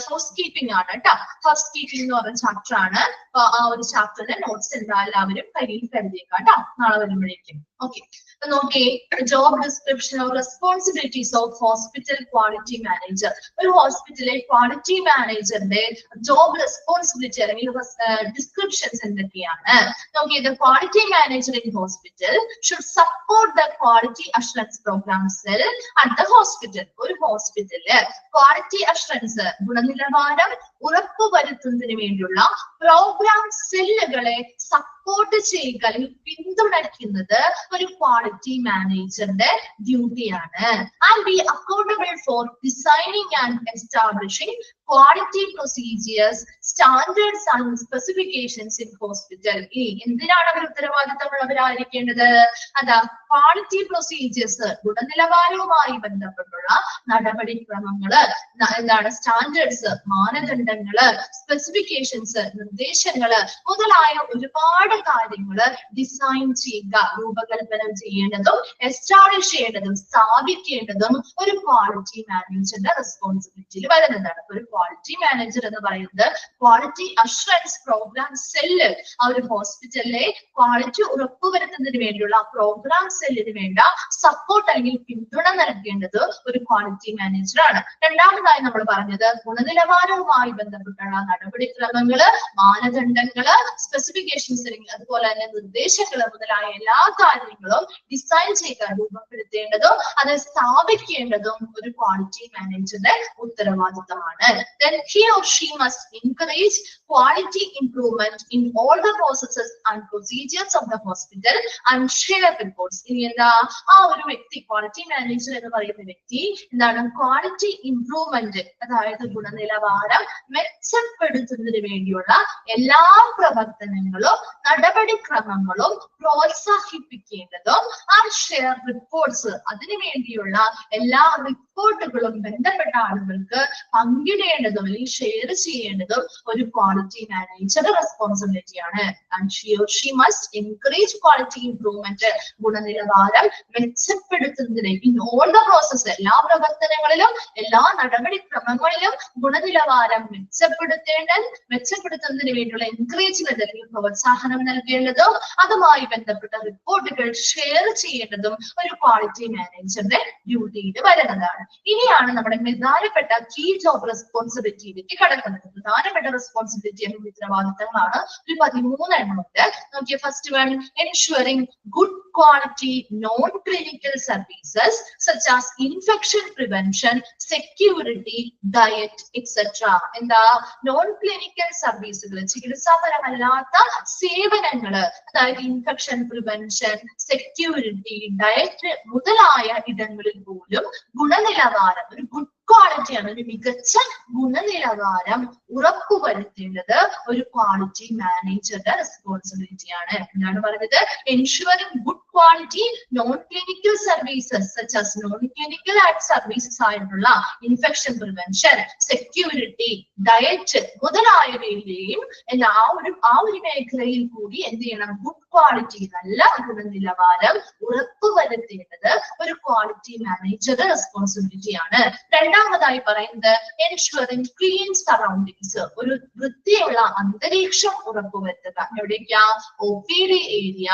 ഹൗസ് കീപ്പിംഗ് ആണ് കേട്ടോ. ഹൗസ് കീപ്പിംഗ് എന്ന് പറയുന്ന ചാപ്റ്റർ ആണ്. അപ്പൊ ആ ഒരു ചാപ്റ്ററിന്റെ നോട്ട്സ് എന്താ എല്ലാവരും കയ്യിൽ കരുതിയേക്കാം കേട്ടോ, നാളെ വരുമ്പോഴേക്കും. ഓക്കെ, അപ്പൊ നോക്കിയേ, job description of responsibilities of hospital quality manager. ഒരു ഹോസ്പിറ്റലിലെ ക്വാളിറ്റി മാനേജറിന്റെ ജോബ് റെസ്പോൺസിബിലിറ്റി അല്ലെങ്കിൽ ഡിസ്ക്രിപ്ഷൻസ് എന്തൊക്കെയാണ് നോക്കിയത്. Quality manager in hospital should support the quality assurance programme cell at the hospital. ഒരു ഹോസ്പിറ്റലില് ക്വാളിറ്റി അഷുറൻസ് ഗുണനിലവാരം ഉറപ്പുവരുത്തുന്നതിന് വേണ്ടിയുള്ള പ്രോഗ്രാം സെല്ലുകളെ സപ്പോർട്ട് ചെയ്യുക അല്ലെങ്കിൽ പിന്തുണയ്ക്കുന്നത് ഒരു ക്വാളിറ്റി മാനേജറിന്റെ ഡ്യൂട്ടിയാണ്. And be accountable for designing and establishing quality procedures standards and specifications in hospital. എന്തിനാണ് അവർ ഉത്തരവാദിത്തമുള്ളവരായിരിക്കേണ്ടത്? അതാ ക്വാളിറ്റി പ്രൊസീജിയേഴ്സ്, ഗുണനിലവാരവുമായി ബന്ധപ്പെട്ടുള്ള നടപടിക്രമങ്ങള്, എന്താണ് സ്റ്റാൻഡേർഡ്സ്, മാനദണ്ഡങ്ങള്, സ്പെസിഫിക്കേഷൻസ്, നിർദ്ദേശങ്ങള് മുതലായ ഒരുപാട് കാര്യങ്ങള് ഡിസൈൻ ചെയ്യുക, രൂപകൽപ്പന ചെയ്യേണ്ടതും എസ്റ്റാബ്ലിഷ് ചെയ്യേണ്ടതും സ്ഥാപിക്കേണ്ടതും ഒരു ക്വാളിറ്റി മാനേജറിന്റെ റെസ്പോൺസിബിലിറ്റിയിൽ വരുന്നതാണ്. ഒരു ക്വാളിറ്റി മാനേജർ എന്ന് പറയുന്നത് ക്വാളിറ്റി അഷുറൻസ് പ്രോഗ്രാം സെല്ല്, ആ ഒരു ഹോസ്പിറ്റലിലെ ക്വാളിറ്റി ഉറപ്പുവരുത്തുന്നതിന് വേണ്ടിയുള്ള പ്രോഗ്രാം സെല്ലിന് വേണ്ട സപ്പോർട്ട് അല്ലെങ്കിൽ പിന്തുണ നൽകേണ്ടത് ഒരു ക്വാളിറ്റി മാനേജറാണ്. രണ്ടാമതായി നമ്മൾ പറഞ്ഞത് ഗുണനിലവാരവുമായി ബന്ധപ്പെട്ടുള്ള നടപടിക്രമങ്ങള്, മാനദണ്ഡങ്ങള്, സ്പെസിഫിക്കേഷൻസ് അല്ലെങ്കിൽ അതുപോലെ തന്നെ നിർദ്ദേശങ്ങൾ മുതലായ എല്ലാ കാര്യങ്ങളും ഡിസൈൻ ചെയ്ത് രൂപപ്പെടുത്തേണ്ടതും അത് സ്ഥാപിക്കേണ്ടതും ഒരു ക്വാളിറ്റി മാനേജറുടെ ഉത്തരവാദിത്തമാണ്. Then he or she must encourage quality improvement in all the processes and procedures of the hospital and share reports. ഇനി എന്താ ആ ഒരു വ്യക്തി ക്വാളിറ്റി മാനേജർ എന്ന് പറയുന്ന വ്യക്തി എന്താണ് ക്വാളിറ്റി ഇംപ്രൂവ്മെന്റ്, അതായത് ഗുണനിലവാരം മെച്ചപ്പെടുത്തുന്നതിന് വേണ്ടിയുള്ള എല്ലാ പ്രവർത്തനങ്ങളും നടപടിക്രമങ്ങളും പ്രോത്സാഹിപ്പിക്കേണ്ടതും ആ ഷെയർ റിപ്പോർട്ട്സ് അതിനു വേണ്ടിയുള്ള എല്ലാ റിപ്പോർട്ടുകളും ബന്ധപ്പെട്ട ആളുകൾക്ക് പങ്കിടേണ്ടതും അല്ലെങ്കിൽ ഷെയർ ചെയ്യേണ്ടതും ഒരു ക്വാളിറ്റി മാനേജറുടെ റെസ്പോൺസിബിലിറ്റിയാണ്. And she must encourage quality improvement, ഗുണനിലവാരം മെച്ചപ്പെടുത്തുന്നതിന് in all the process, എല്ലാ പ്രവർത്തനങ്ങളിലും എല്ലാ നടപടിക്രമങ്ങളിലും ഗുണനിലവാരം മെച്ചപ്പെടുത്തുന്നതിന് വേണ്ടിയുള്ള എൻകറേജ്മെന്റ് അല്ലെങ്കിൽ പ്രോത്സാഹനം നൽകേണ്ടതും അതുമായി ബന്ധപ്പെട്ട റിപ്പോർട്ടുകൾ ഷെയർ ചെയ്യേണ്ടതും ഒരു ക്വാളിറ്റി മാനേജറുടെ ഡ്യൂട്ടിയിൽ വരുന്നതാണ്. ഇനിയാണ് നമ്മുടെ പ്രധാനപ്പെട്ട കീ ജോബ് റെസ്പോൺസിബിലിറ്റിയിലേക്ക് കടക്കുന്നത്. പ്രധാനപ്പെട്ട റെസ്പോൺസിബിലിറ്റി എന്ന ഉത്തരവാദിത്തങ്ങളാണ് ഒരു 13 എണ്ണമുണ്ട്. നോക്കിയ first one, ensuring good quality non-clinical services such as infection prevention, security, diet, etc. എന്താ നോൺ ക്ലിനിക്കൽ സർവീസുകൾ, ചികിത്സാപരമല്ലാത്ത സേവനങ്ങള്, അതായത് ഇൻഫെക്ഷൻ പ്രിവെൻഷൻ, സെക്യൂരിറ്റി, ഡയറ്റ് മുതലായ ഇടങ്ങളിൽ പോലും ഗുണനിലവാരം, ഒരു ഗുഡ് ക്വാളിറ്റിയാണ്, ഒരു മികച്ച ഗുണനിലവാരം ഉറപ്പുവരുത്തേണ്ടത് ഒരു ക്വാളിറ്റി മാനേജറുടെ റെസ്പോൺസിബിലിറ്റിയാണ്. എന്താണ് പറയുന്നത്? Ensuring good quality non clinical services such as non clinical ആയിട്ട് സർവീസസ് ആയിട്ടുള്ള ഇൻഫെക്ഷൻ പ്രിവെൻഷൻ, സെക്യൂരിറ്റി, ഡയറ്റ് മുതലായവയിലെയും ആ ഒരു മേഖലയിൽ കൂടി എന്ത് ചെയ്യണം? ഗുഡ് ക്വാളിറ്റി, നല്ല ഗുണനിലവാരം ഉറപ്പുവരുത്തേണ്ടത് ഒരു ക്വാളിറ്റി മാനേജറുടെ റെസ്പോൺസിബിലിറ്റിയാണ്. രണ്ടാമതായി പറയുന്നത് എൻഷുറിംഗ് ക്ലീൻ സറൗണ്ടിങ്സ്, ഒരു വൃത്തിയുള്ള അന്തരീക്ഷം ഉറപ്പുവരുത്തുക. എവിടേക്കാ? OPD area,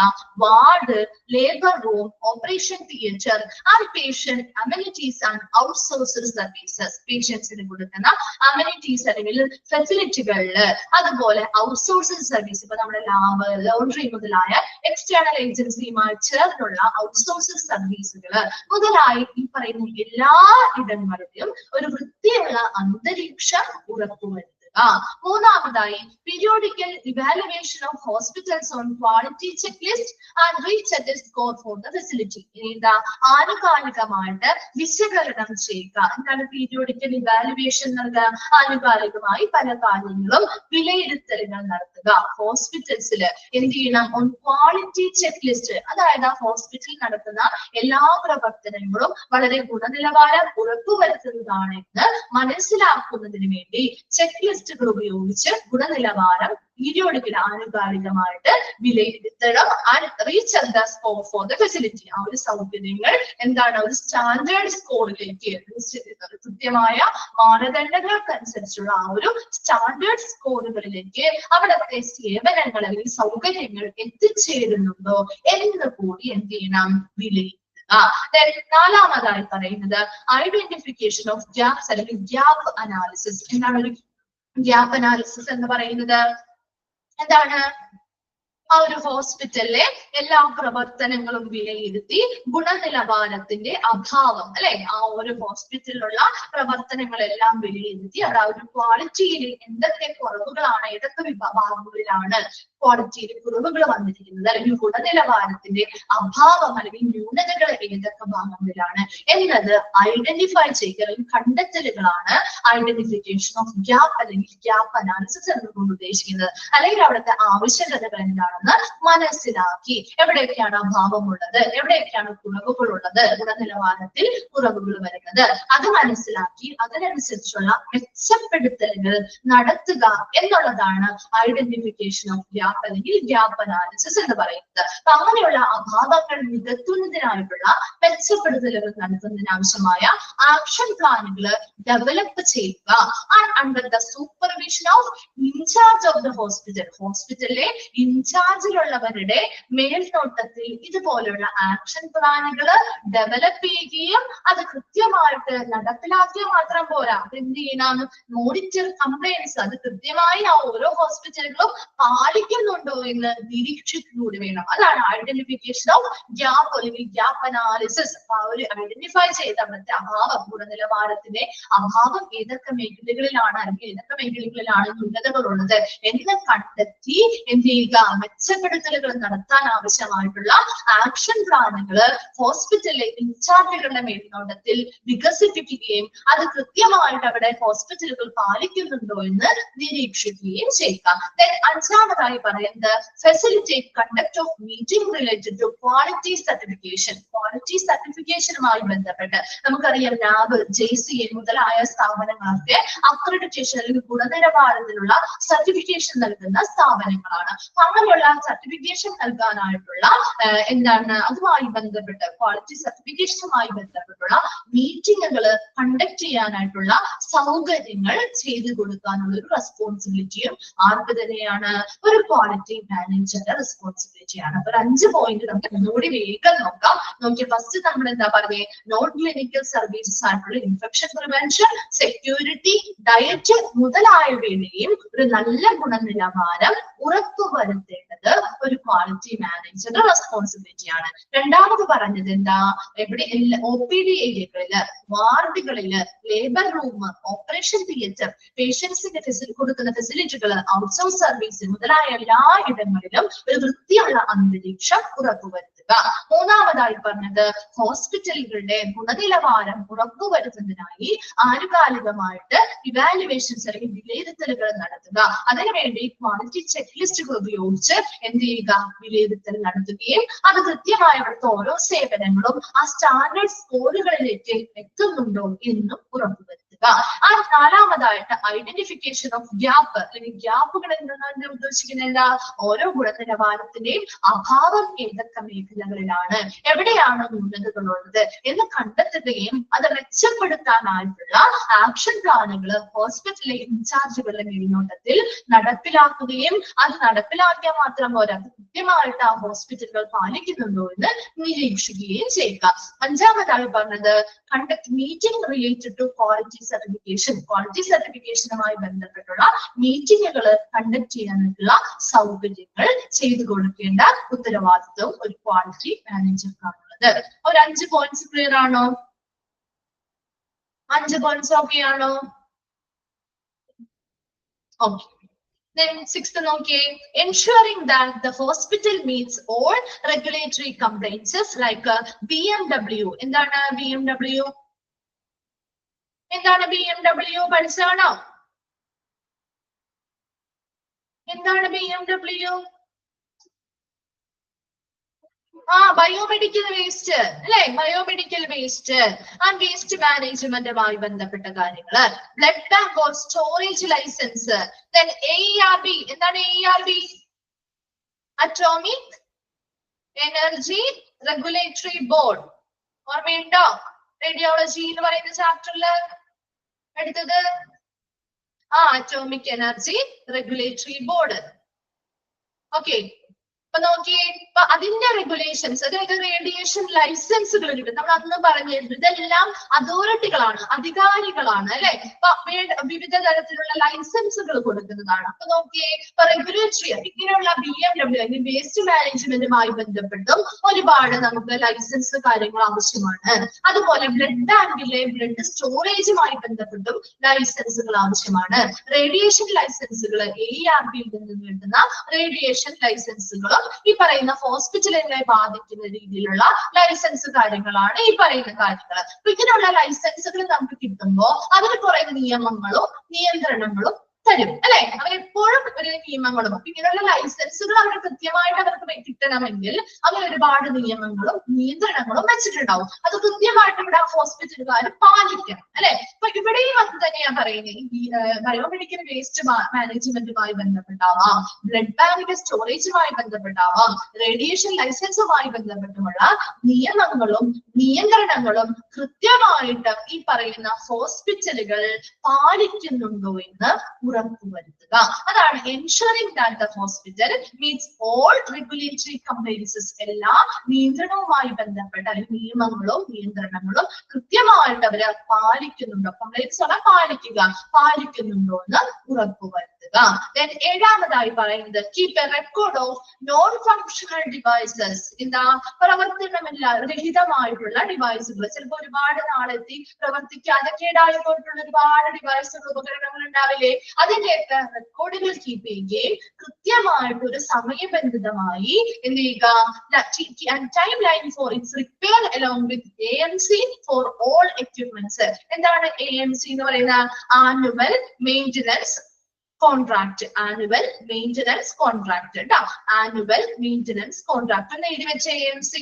ward, labour room, operation theatre and patient amenities and outsourced services. പേഷ്യൻസിന് കൊടുക്കുന്ന അമ്യൂണിറ്റീസ് അല്ലെങ്കിൽ ഫെസിലിറ്റികളില്, അതുപോലെ ഔട്ട്സോഴ്സ്ഡ് സർവീസ്, ഇപ്പൊ നമ്മുടെ ലാബ്, ലോണ്ടറി മുതലായ എക്സ്റ്റേണൽ ഏജൻസിയുമായി ചേർന്നുള്ള ഔട്ട്സോഴ്സ്ഡ് സർവീസുകള് മുതലായി ഈ പറയുന്ന എല്ലാ ഇടങ്ങളിലും ഒരു വൃത്തിയുള്ള അന്തരീക്ഷം ഉറപ്പുവരുത്തുക. മൂന്നാമതായി periodical evaluation of hospitals on quality check list and recheck score for the facility. എന്താ? ആനുകാലികമായിട്ട് വിശകലനം ചെയ്യുക. എന്താണ് പീരിയോഡിക്കൽ ഇവാലുവേഷൻ നൽകുക? ആനുകാലികമായി പല കാര്യങ്ങളും വിലയിരുത്തലുകൾ നടത്തുക. ഹോസ്പിറ്റൽസിൽ എന്ത് ചെയ്യണം? ഓൺ ക്വാളിറ്റി ചെക്ക് ലിസ്റ്റ്, അതായത് ഹോസ്പിറ്റലിൽ നടത്തുന്ന എല്ലാ പ്രവർത്തനങ്ങളും വളരെ ഗുണനിലവാരം ഉറപ്പുവരുത്തുന്നതാണെന്ന് മനസ്സിലാക്കുന്നതിന് വേണ്ടി ചെക്ക് ലിസ്റ്റുകൾ ഉപയോഗിച്ച് ഗുണനിലവാരം പീരിയോഡിക്കൽ ആനുകാലികമായിട്ട് വിലയിരുത്തണം. And recheck the score for the facility. ആ ഒരു സൗകര്യങ്ങൾ എന്താണ്? ഒരു സ്റ്റാൻഡേർഡ് സ്കോറിലേക്ക്, കൃത്യമായ മാനദണ്ഡങ്ങൾക്കനുസരിച്ചുള്ള ആ ഒരു സ്റ്റാൻഡേർഡ് സ്കോറുകളിലേക്ക് അവിടുത്തെ സേവനങ്ങൾ അല്ലെങ്കിൽ സൗകര്യങ്ങൾ എത്തിച്ചേരുന്നുണ്ടോ എന്ന് കൂടി എന്ത് ചെയ്യണം? വിലയിരുത്തുക. നാലാമതായി പറയുന്നത് ഐഡന്റിഫിക്കേഷൻ ഓഫ് ഗ്യാപ്സ് അല്ലെങ്കിൽ ഗ്യാപ്പ് അനാലിസിസ്. എന്താണ് ഒരു ഗ്യാപ്പ് അനാലിസിസ് എന്ന് പറയുന്നത്? എന്താണ്? ആ ഒരു ഹോസ്പിറ്റലിലെ എല്ലാ പ്രവർത്തനങ്ങളും വിലയിരുത്തി ഗുണനിലവാരത്തിന്റെ അഭാവം, അല്ലെ, ആ ഒരു ഹോസ്പിറ്റലിലുള്ള പ്രവർത്തനങ്ങളെല്ലാം വിലയിരുത്തി അവിടെ ആ ഒരു ക്വാളിറ്റിയിൽ എന്തൊക്കെ കുറവുകളാണ്, ഏതൊക്കെ വിഭാഗങ്ങളിലാണ് ക്വാളിറ്റിയിൽ കുറവുകൾ വന്നിരിക്കുന്നത്, അല്ലെങ്കിൽ ഗുണനിലവാരത്തിന്റെ അഭാവം അല്ലെങ്കിൽ ന്യൂനതകൾ ഏതൊക്കെ ഭാഗങ്ങളിലാണ് എന്നത് ഐഡന്റിഫൈ ചെയ്യുക അല്ലെങ്കിൽ കണ്ടെത്തലുകളാണ് ഐഡന്റിഫിക്കേഷൻ ഓഫ് ഗ്യാപ്പ് അല്ലെങ്കിൽ ഗ്യാപ്പ് അനാലിസിസ് എന്നുകൊണ്ട് ഉദ്ദേശിക്കുന്നത്. അല്ലെങ്കിൽ അവിടുത്തെ ആവശ്യകതകൾ എന്താണെന്ന് മനസ്സിലാക്കി എവിടെയൊക്കെയാണ് അഭാവമുള്ളത്, എവിടെയൊക്കെയാണ് കുറവുകളുള്ളത്, ഗുണനിലവാരത്തിൽ കുറവുകൾ വരുന്നത്, അത് മനസ്സിലാക്കി അതിനനുസരിച്ചുള്ള മെച്ചപ്പെടുത്തലുകൾ നടത്തുക എന്നുള്ളതാണ് ഐഡന്റിഫിക്കേഷൻ ഓഫ് ഗ്യാപ്പ് അല്ലെങ്കിൽ ഗ്യാപ്പ് അനാലിസിസ് എന്ന് പറയുന്നത്. അപ്പൊ അങ്ങനെയുള്ള അഭാവങ്ങൾ നികത്തുന്നതിനായിട്ടുള്ള മെച്ചപ്പെടുത്തലുകൾ നടത്തുന്നതിനാവശ്യമായ ആക്ഷൻ പ്ലാനുകൾ ഡെവലപ്പ് ചെയ്യുക. Under the supervision of incharge of the hospital, ഹോസ്പിറ്റലിലെ ഇൻചാർജിലുള്ളവരുടെ മേൽനോട്ടത്തിൽ ഇതുപോലെയുള്ള ആക്ഷൻ പ്ലാനുകൾ ഡെവലപ്പ് ചെയ്യുകയും അത് കൃത്യമായിട്ട് നടപ്പിലാക്കിയ മാത്രം പോരാ, അത് എന്ത് ചെയ്യണം, മോണിറ്റർ കംപ്ലൈൻസ് അത് കൃത്യമായി ആ ഓരോ ഹോസ്പിറ്റലുകളും പാലിക്കുന്നുണ്ടോ എന്ന് നിരീക്ഷിച്ചുകൂടി വേണം. അതാണ് ഐഡന്റിഫിക്കേഷൻ ഓഫ് ഗ്യാപ്പ് അല്ലെങ്കിൽ ഗ്യാപ്പ് അനാലിസിസ്. ആ ഒരു ഐഡന്റിഫൈ ചെയ്ത അവിടുത്തെ അഭാവം, ഗുണനിലവാരത്തിന്റെ അഭാവം ഏതൊക്കെ മേഖലകളിലാണ് അല്ലെങ്കിൽ ഏതൊക്കെ മേഖലകളിലാണ് ന്യൂനതകളുള്ളത് എന്ന് കണ്ടെത്തി എന്ത് ചെയ്യുക, മെച്ചപ്പെടുത്തലുകൾ നടത്താൻ ആവശ്യമായിട്ടുള്ള ആക്ഷൻ പ്ലാനുകൾ ഹോസ്പിറ്റലിലെ ഇൻചാർജുകളുടെ മേൽനോട്ടത്തിൽ വികസിപ്പിക്കുകയും അത് കൃത്യമായിട്ട് അവിടെ ഹോസ്പിറ്റലുകൾ പാലിക്കുന്നുണ്ടോ എന്ന് നിരീക്ഷിക്കുകയും ചെയ്യുക. അഞ്ചാമതായി പറയുന്നത് facilitate conduct of meeting related to quality certification. Quality സർട്ടിഫിക്കേഷനുമായി ബന്ധപ്പെട്ട് നമുക്കറിയാം ലാബ്, JCA മുതലായ സ്ഥാപനങ്ങളൊക്കെ അക്രഡിറ്റേഷൻ അല്ലെങ്കിൽ ഗുണനിലവാരത്തിലുള്ള സർട്ടിഫിക്കേഷൻ നൽകുന്ന സ്ഥാപനങ്ങളാണ്. അങ്ങനെയുള്ള സർട്ടിഫിക്കേഷൻ നൽകാനായിട്ടുള്ള എന്താണ് അതുമായി ബന്ധപ്പെട്ട് ക്വാളിറ്റി സർട്ടിഫിക്കേഷനുമായി ബന്ധപ്പെട്ടുള്ള മീറ്റിങ്ങുകൾ കണ്ടക്ട് ചെയ്യാനായിട്ടുള്ള സൗകര്യങ്ങൾ ചെയ്തു കൊടുക്കാനുള്ള ഒരു റെസ്പോൺസിബിലിറ്റിയും ആർക്ക് തന്നെയാണ്, ഒരു ക്വാളിറ്റി മാനേജറുടെ റെസ്പോൺസിബിലിറ്റിയാണ്. അപ്പൊ 5 പോയിന്റ് നമുക്ക് ഒന്നുകൂടി വേഗം നോക്കാം. നോക്കിയ ഫസ്റ്റ് നമ്മൾ എന്താ പറഞ്ഞേ, നോൺ ക്ലിനിക്കൽ സർവീസസ് ആയിട്ടുള്ള ഇൻഫെക്ഷൻ പ്രിവെൻഷൻ, സെക്യൂരിറ്റി, ഡയറ്റ് മുതലായവയുടെയും ഒരു നല്ല ഗുണനിലവാരം ഉറപ്പുവരുത്തേണ്ടത് ഒരു ക്വാളിറ്റി മാനേജറുടെ റെസ്പോൺസിബിലിറ്റിയാണ്. രണ്ടാമത് പറഞ്ഞത് എന്താ, എവിടെ OPD ഏരിയകളില്, വാർഡുകളില്, ലേബർ റൂം, ഓപ്പറേഷൻ തിയേറ്റർ, പേഷ്യൻസിന് കൊടുക്കുന്ന ഫെസിലിറ്റികൾ, ഔട്ട്സോഴ്സ് സർവീസ് മുതലായ എല്ലാ ഇടങ്ങളിലും ഒരു വൃത്തിയുള്ള അന്തരീക്ഷം ഉറപ്പുവരുത്തുക. മൂന്നാമതായി പറഞ്ഞത് ഹോസ്പിറ്റലുകളുടെ ഗുണനിലവാരം ഉറപ്പുവരുത്തുന്നതിനായി ആനുകാലികമായിട്ട് ഇവാലുവേഷൻസ് അല്ലെങ്കിൽ വിലയിരുത്തലുകൾ നടത്തുക. അതിനുവേണ്ടി ക്വാളിറ്റി ചെക്ക് ലിസ്റ്റുകൾ ഉപയോഗിച്ച് എന്ത് ചെയ്യുക, വിലയിരുത്തൽ നടത്തുകയും അത് കൃത്യമായി അവിടുത്തെ ഓരോ സേവനങ്ങളും ആ സ്റ്റാൻഡേർഡ് സ്കോറുകളിലേക്ക് എത്തുന്നുണ്ടോ എന്നും ഉറപ്പുവരുത്തുക. നാലാമതായിട്ട് ഐഡന്റിഫിക്കേഷൻ ഓഫ് ഗ്യാപ്പ് അല്ലെങ്കിൽ ഗ്യാപ്പുകൾ എന്താണ് ഉദ്ദേശിക്കുന്നത്, ഓരോ ഗുണനിലവാരത്തിന്റെയും അഭാവം ഏതൊക്കെ മേഖലകളിലാണ്, എവിടെയാണ് ന്യൂനതകളുള്ളത് എന്ന് കണ്ടെത്തുകയും അത് മെച്ചപ്പെടുത്താനായിട്ടുള്ള ആക്ഷൻ പ്ലാനുകൾ ഹോസ്പിറ്റലിലെ ഇൻചാർജുകളുടെ മേൽനോട്ടത്തിൽ നടപ്പിലാക്കുകയും അത് നടപ്പിലാക്കിയാൽ മാത്രം പോരാ, അത് കൃത്യമായിട്ട് ആ ഹോസ്പിറ്റലുകൾ പാലിക്കുന്നുണ്ടോ എന്ന് നിരീക്ഷിക്കുകയും ചെയ്യുക. അഞ്ചാമതായി പറഞ്ഞത് conduct meeting related to quality certification. Quality സർട്ടിഫിക്കേഷനുമായി ബന്ധപ്പെട്ടുള്ള മീറ്റിങ്ങുകൾ കണ്ടക്ട് ചെയ്യാനുള്ള സൗകര്യങ്ങൾ ചെയ്തു കൊടുക്കേണ്ട ഉത്തരവാദിത്വം ഒരു ക്വാളിറ്റി മാനേജർക്കാണുള്ളത്. ഒരു 5 പോയിന്റ്സ് ക്ലിയർ ആണോ? 5 പോയിന്റ്സ് ഓക്കെ ആണോ? ഓക്കെ. Then 6th നോക്കിയേ, ensuring that the hospital meets all regulatory compliances like BMW. എന്താണ് BMW? എന്താണ് BMW? പഠിച്ചാണോ? എന്താണ് BMW? ബയോമെഡിക്കൽ വേസ്റ്റ് അല്ലെ, ബയോമെഡിക്കൽ വേസ്റ്റ് ആൻഡ് വേസ്റ്റ് മാനേജ്മെന്റുമായി ബന്ധപ്പെട്ട കാര്യങ്ങള്, blood bank or storage licence. Then AERB. എന്താണ് AERB? Atomic energy regulatory board. ഓർമ്മയുണ്ടോ? റേഡിയോളജി എന്ന് പറയുന്ന ചാപ്റ്ററില് എടുത്തത് atomic energy regulatory board. Okay. അപ്പൊ നോക്കിയേ, ഇപ്പൊ അതിന്റെ റെഗുലേഷൻസ്, അതായത് റേഡിയേഷൻ ലൈസൻസുകൾ കിട്ടും. നമ്മൾ അന്ന് പറഞ്ഞിരുന്നു ഇതെല്ലാം അതോറിറ്റികളാണ്, അധികാരികളാണ് അല്ലെ. അപ്പൊ വിവിധ തരത്തിലുള്ള ലൈസൻസുകൾ കൊടുക്കുന്നതാണ്. അപ്പൊ നോക്കിയേ, ഇപ്പൊ റെഗുലേറ്ററി ഇങ്ങനെയുള്ള BMW അല്ലെങ്കിൽ വേസ്റ്റ് മാനേജ്മെന്റുമായി ബന്ധപ്പെട്ടും ഒരുപാട് നമുക്ക് ലൈസൻസ് കാര്യങ്ങൾ ആവശ്യമാണ്. അതുപോലെ ബ്ലഡ് ബാങ്കിലെ ബ്ലഡ് സ്റ്റോറേജുമായി ബന്ധപ്പെട്ടും ലൈസൻസുകൾ ആവശ്യമാണ്. റേഡിയേഷൻ ലൈസൻസുകൾ AERB-യിൽ നിന്ന് കിട്ടുന്ന റേഡിയേഷൻ ലൈസൻസുകൾ ഈ പറയുന്ന ഹോസ്പിറ്റലുകളെ ബാധിക്കുന്ന രീതിയിലുള്ള ലൈസൻസ് കാര്യങ്ങളാണ് ഈ പറയുന്ന കാര്യങ്ങൾ. അപ്പൊ ഇങ്ങനെയുള്ള ലൈസൻസുകൾ നമുക്ക് കിട്ടുമ്പോൾ അതിന് കുറെ നിയമങ്ങളും നിയന്ത്രണങ്ങളും തരും അല്ലെ. അവരെപ്പോഴും ഒരു നിയമങ്ങളും, അപ്പൊ ഇങ്ങനെയുള്ള ലൈസൻസുകൾ അവർ കൃത്യമായിട്ട് അവർക്ക് കിട്ടണമെങ്കിൽ അവർ ഒരുപാട് നിയമങ്ങളും നിയന്ത്രണങ്ങളും വെച്ചിട്ടുണ്ടാവും. അത് കൃത്യമായിട്ട് ഇവിടെ ഹോസ്പിറ്റലുകാർ പാലിക്കണം അല്ലെ. അപ്പൊ ഇവിടെയും അത് തന്നെയാണ് പറയുന്നത്. ഈ ബയോമെഡിക്കൽ വേസ്റ്റ് മാനേജ്മെന്റുമായി ബന്ധപ്പെട്ടാവാം, ബ്ലഡ് ബാങ്കിന്റെ സ്റ്റോറേജുമായി ബന്ധപ്പെട്ടാവാം, റേഡിയേഷൻ ലൈസൻസുമായി ബന്ധപ്പെട്ടുമുള്ള നിയമങ്ങളും നിയന്ത്രണങ്ങളും കൃത്യമായിട്ട് ഈ പറയുന്ന ഹോസ്പിറ്റലുകൾ പാലിക്കുന്നുണ്ടോ എന്ന് ഉറപ്പുവരുത്തുക. അതാണ് ensuring that the hospital meets all regulatory compliances. എല്ലാ നിയന്ത്രണവുമായി ബന്ധപ്പെട്ട നിയമങ്ങളും നിയന്ത്രണങ്ങളും കൃത്യമായിട്ട് അവര് പാലിക്കുന്നുണ്ടോ, കംപ്ലൈൻസ് പാലിക്കുന്നുണ്ടോ എന്ന് ഉറപ്പുവരുത്തുക. Then ഏഴാമതായി പറയുന്നത് keep A record of non functional devices. എന്താ, രഹിതമായിട്ടുള്ള ഡിവൈസുകൾ, ചിലപ്പോൾ ഒരുപാട് നാളെത്തി പ്രവർത്തിക്കാതെ കേടായി പോയിട്ടുള്ള ഒരുപാട് ഡിവൈസുകൾ, ഉപകരണങ്ങൾ ഉണ്ടാവില്ലേ, അതിന്റെയൊക്കെ റെക്കോർഡുകൾ കീപ്പ് ചെയ്യുകയും കൃത്യമായിട്ട് ഒരു സമയബന്ധിതമായി എന്ത് ചെയ്യുക, time line for its repair along with AMC for all equipments. എന്താണ് AMC എന്ന് പറയുന്ന annual maintenance contract. Annual maintenance contract കേട്ടോ, ആനുവൽ മെയിന്റനൻസ് കോൺട്രാക്ട് എന്ന് എഴുതി വെച്ച AMC,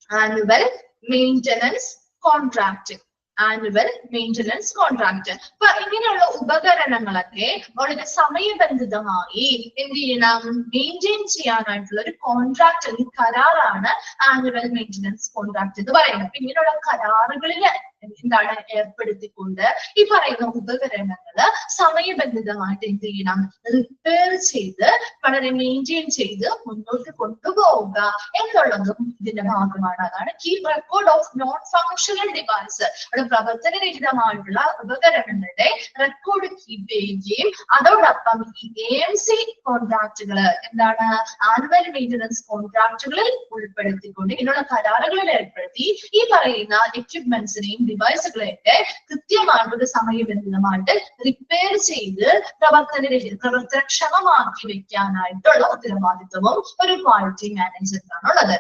annual maintenance contract, annual maintenance contract. അപ്പൊ ഇങ്ങനെയുള്ള ഉപകരണങ്ങളൊക്കെ വളരെ സമയബന്ധിതമായി എന്ത് ചെയ്യണം, മെയിൻറ്റെയിൻ ചെയ്യാനായിട്ടുള്ള ഒരു കോൺട്രാക്ട് അല്ലെങ്കിൽ കരാറാണ് ആനുവൽ മെയിന്റനൻസ് കോൺട്രാക്ട് എന്ന് പറയുന്നത്. അപ്പൊ ഇങ്ങനെയുള്ള കരാറുകളിൽ എന്താണ് ഏർപ്പെടുത്തിക്കൊണ്ട് ഈ പറയുന്ന ഉപകരണങ്ങള് സമയബന്ധിതമായിട്ട് എന്ത് ചെയ്യണം, റിപ്പയർ ചെയ്ത് വളരെ മെയിൻറ്റെയിൻ ചെയ്ത് മുന്നോട്ട് കൊണ്ടുപോവുക എന്നുള്ളതും ഇതിന്റെ ഭാഗമാണ്. അതാണ് keep record of non functional device. അവിടെ പ്രവർത്തനരഹിതമായിട്ടുള്ള ഉപകരണങ്ങളുടെ റെക്കോർഡ് കീപ്പ് ചെയ്യുകയും അതോടൊപ്പം ഈ AMC കോൺട്രാക്റ്റുകൾ എന്താണ്, ആനുവൽ മെയിന്റനൻസ് കോൺട്രാക്റ്റുകളിൽ ഉൾപ്പെടുത്തിക്കൊണ്ട് ഇതിനുള്ള കരാറുകളിൽ ഏർപ്പെടുത്തി ഈ പറയുന്ന എക്യുപ്മെന്റ്സിനെയും ഡിവൈസുകളെയൊക്കെ കൃത്യമായിട്ട് സമയബന്ധിതമായിട്ട് റിപ്പയർ ചെയ്ത് പ്രവർത്തനക്ഷമമാക്കി വെക്കാനായിട്ടുള്ള ഉത്തരവാദിത്വവും ഒരു ക്വാളിറ്റി മാനേജറിനാണുള്ളത്.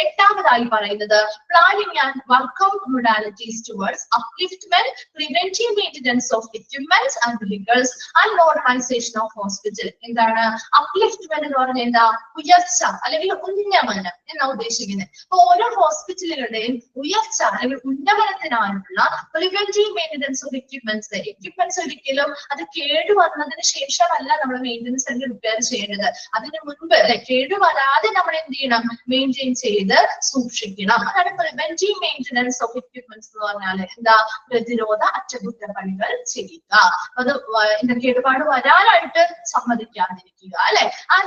എട്ടാമതായി പറയുന്നത് planning and workout modalities towards upliftment, preventive maintenance of equipments and vehicles and modernization of hospital. എന്താണ് upliftment എന്ന് പറഞ്ഞാൽ എന്താ, ഉയർച്ച അല്ലെങ്കിൽ ഉന്നമനം എന്നാ ഉദ്ദേശിക്കുന്നത്. അപ്പൊ ഓരോ ഹോസ്പിറ്റലുകളുടെയും ഉയർച്ച അല്ലെങ്കിൽ ഉന്നമനത്തിനായിട്ടുള്ള preventive maintenance of equipments. Equipments ഒരിക്കലും അത് കേടുവന്നതിന് ശേഷമല്ല നമ്മൾ മെയിൻ്റനൻസ് അല്ലെങ്കിൽ റിപ്പയർ ചെയ്യേണ്ടത്, അതിന് മുൻപ് കേടുവരാതെ നമ്മൾ എന്ത് ചെയ്യണം, മെയിൻറ്റെയിൻ ചെയ്ത് സൂക്ഷിക്കണം. അതാണ് പ്രിവെന്റീവ് മെയിൻ്റനൻസ് ഓഫ് എക്യുപ്മെന്റ്സ് എന്ന് പറഞ്ഞാൽ എന്താ, പ്രതിരോധ അറ്റകുറ്റപ്പണികൾ ചെയ്യുക, അത് എന്താ കേടുപാട് വരാനായിട്ട് സമ്മതിക്കാതിരിക്കുക അല്ലെ.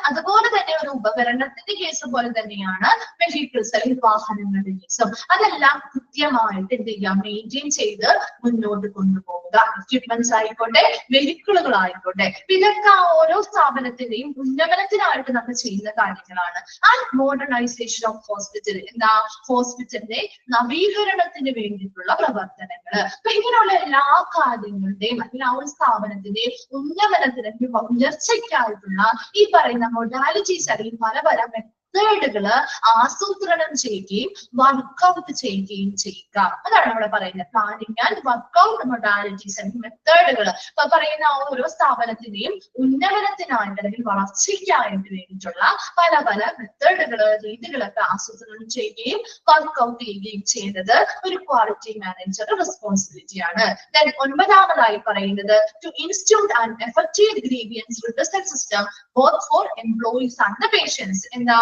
അതുപോലെ തന്നെ ഒരു ഉപകരണത്തിന്റെ കേസ് പോലെ തന്നെയാണ് വെഹിക്കിൾസ് അല്ലെങ്കിൽ വാഹനങ്ങളുടെ കേസും. അതെല്ലാം കൃത്യമായിട്ട് എന്ത് ചെയ്യുക, മെയിൻറ്റെയിൻ ചെയ്ത് മുന്നോട്ട് കൊണ്ടുപോകുക. എക്യുപ്മെന്റ്സ് ആയിക്കോട്ടെ, വെഹിക്കിളുകൾ ആയിക്കോട്ടെ, ഇതൊക്കെ ഓരോ സ്ഥാപനത്തിന്റെയും ഉന്നമനത്തിനായിട്ട് നമ്മൾ ചെയ്യുന്ന കാര്യങ്ങളാണ്. ആൻഡ് മോഡേണൈസേഷൻ ഓഫ് ഹോസ്പിറ്റൽ, എന്താ ഹോസ്പിറ്റലിന്റെ നവീകരണത്തിന് വേണ്ടിയിട്ടുള്ള പ്രവർത്തനങ്ങൾ. അപ്പൊ ഇങ്ങനെയുള്ള എല്ലാ കാര്യങ്ങളുടെയും അല്ലെങ്കിൽ ആ ഒരു സ്ഥാപനത്തിന്റെയും ഉന്നമനത്തിന് ഉയർച്ചയ്ക്കായിട്ടുള്ള ഈ പറയുന്ന മൊഡാലിറ്റീസ് അല്ലെങ്കിൽ പല പല മെത്തേഡുകള് ആസൂത്രണം ചെയ്യുകയും വർക്ക്ഔട്ട് ചെയ്യുകയും ചെയ്യുക. അതാണ് ഇവിടെ പറയുന്നത് പ്ലാനിങ് ആൻഡ് വർക്ക്ഔട്ട് മൊഡാലിറ്റീസ് അല്ലെങ്കിൽ മെത്തേഡുകൾ. അപ്പൊ പറയുന്ന ഓരോ സ്ഥാപനത്തിന്റെയും ഉന്നമനത്തിനായിട്ട് അല്ലെങ്കിൽ വളർച്ചയ്ക്കായിട്ട് വേണ്ടിയിട്ടുള്ള പല പല മെത്തേഡുകള് രീതികളൊക്കെ ആസൂത്രണം ചെയ്യുകയും വർക്ക്ഔട്ട് ചെയ്യുകയും ചെയ്യുന്നത് ഒരു ക്വാളിറ്റി മാനേജറുടെ റെസ്പോൺസിബിലിറ്റിയാണ്. ദെൻ ഒൻപതാമതായി പറയുന്നത് to institute and effective grievance redressal system both for employees and the patients. എന്താ,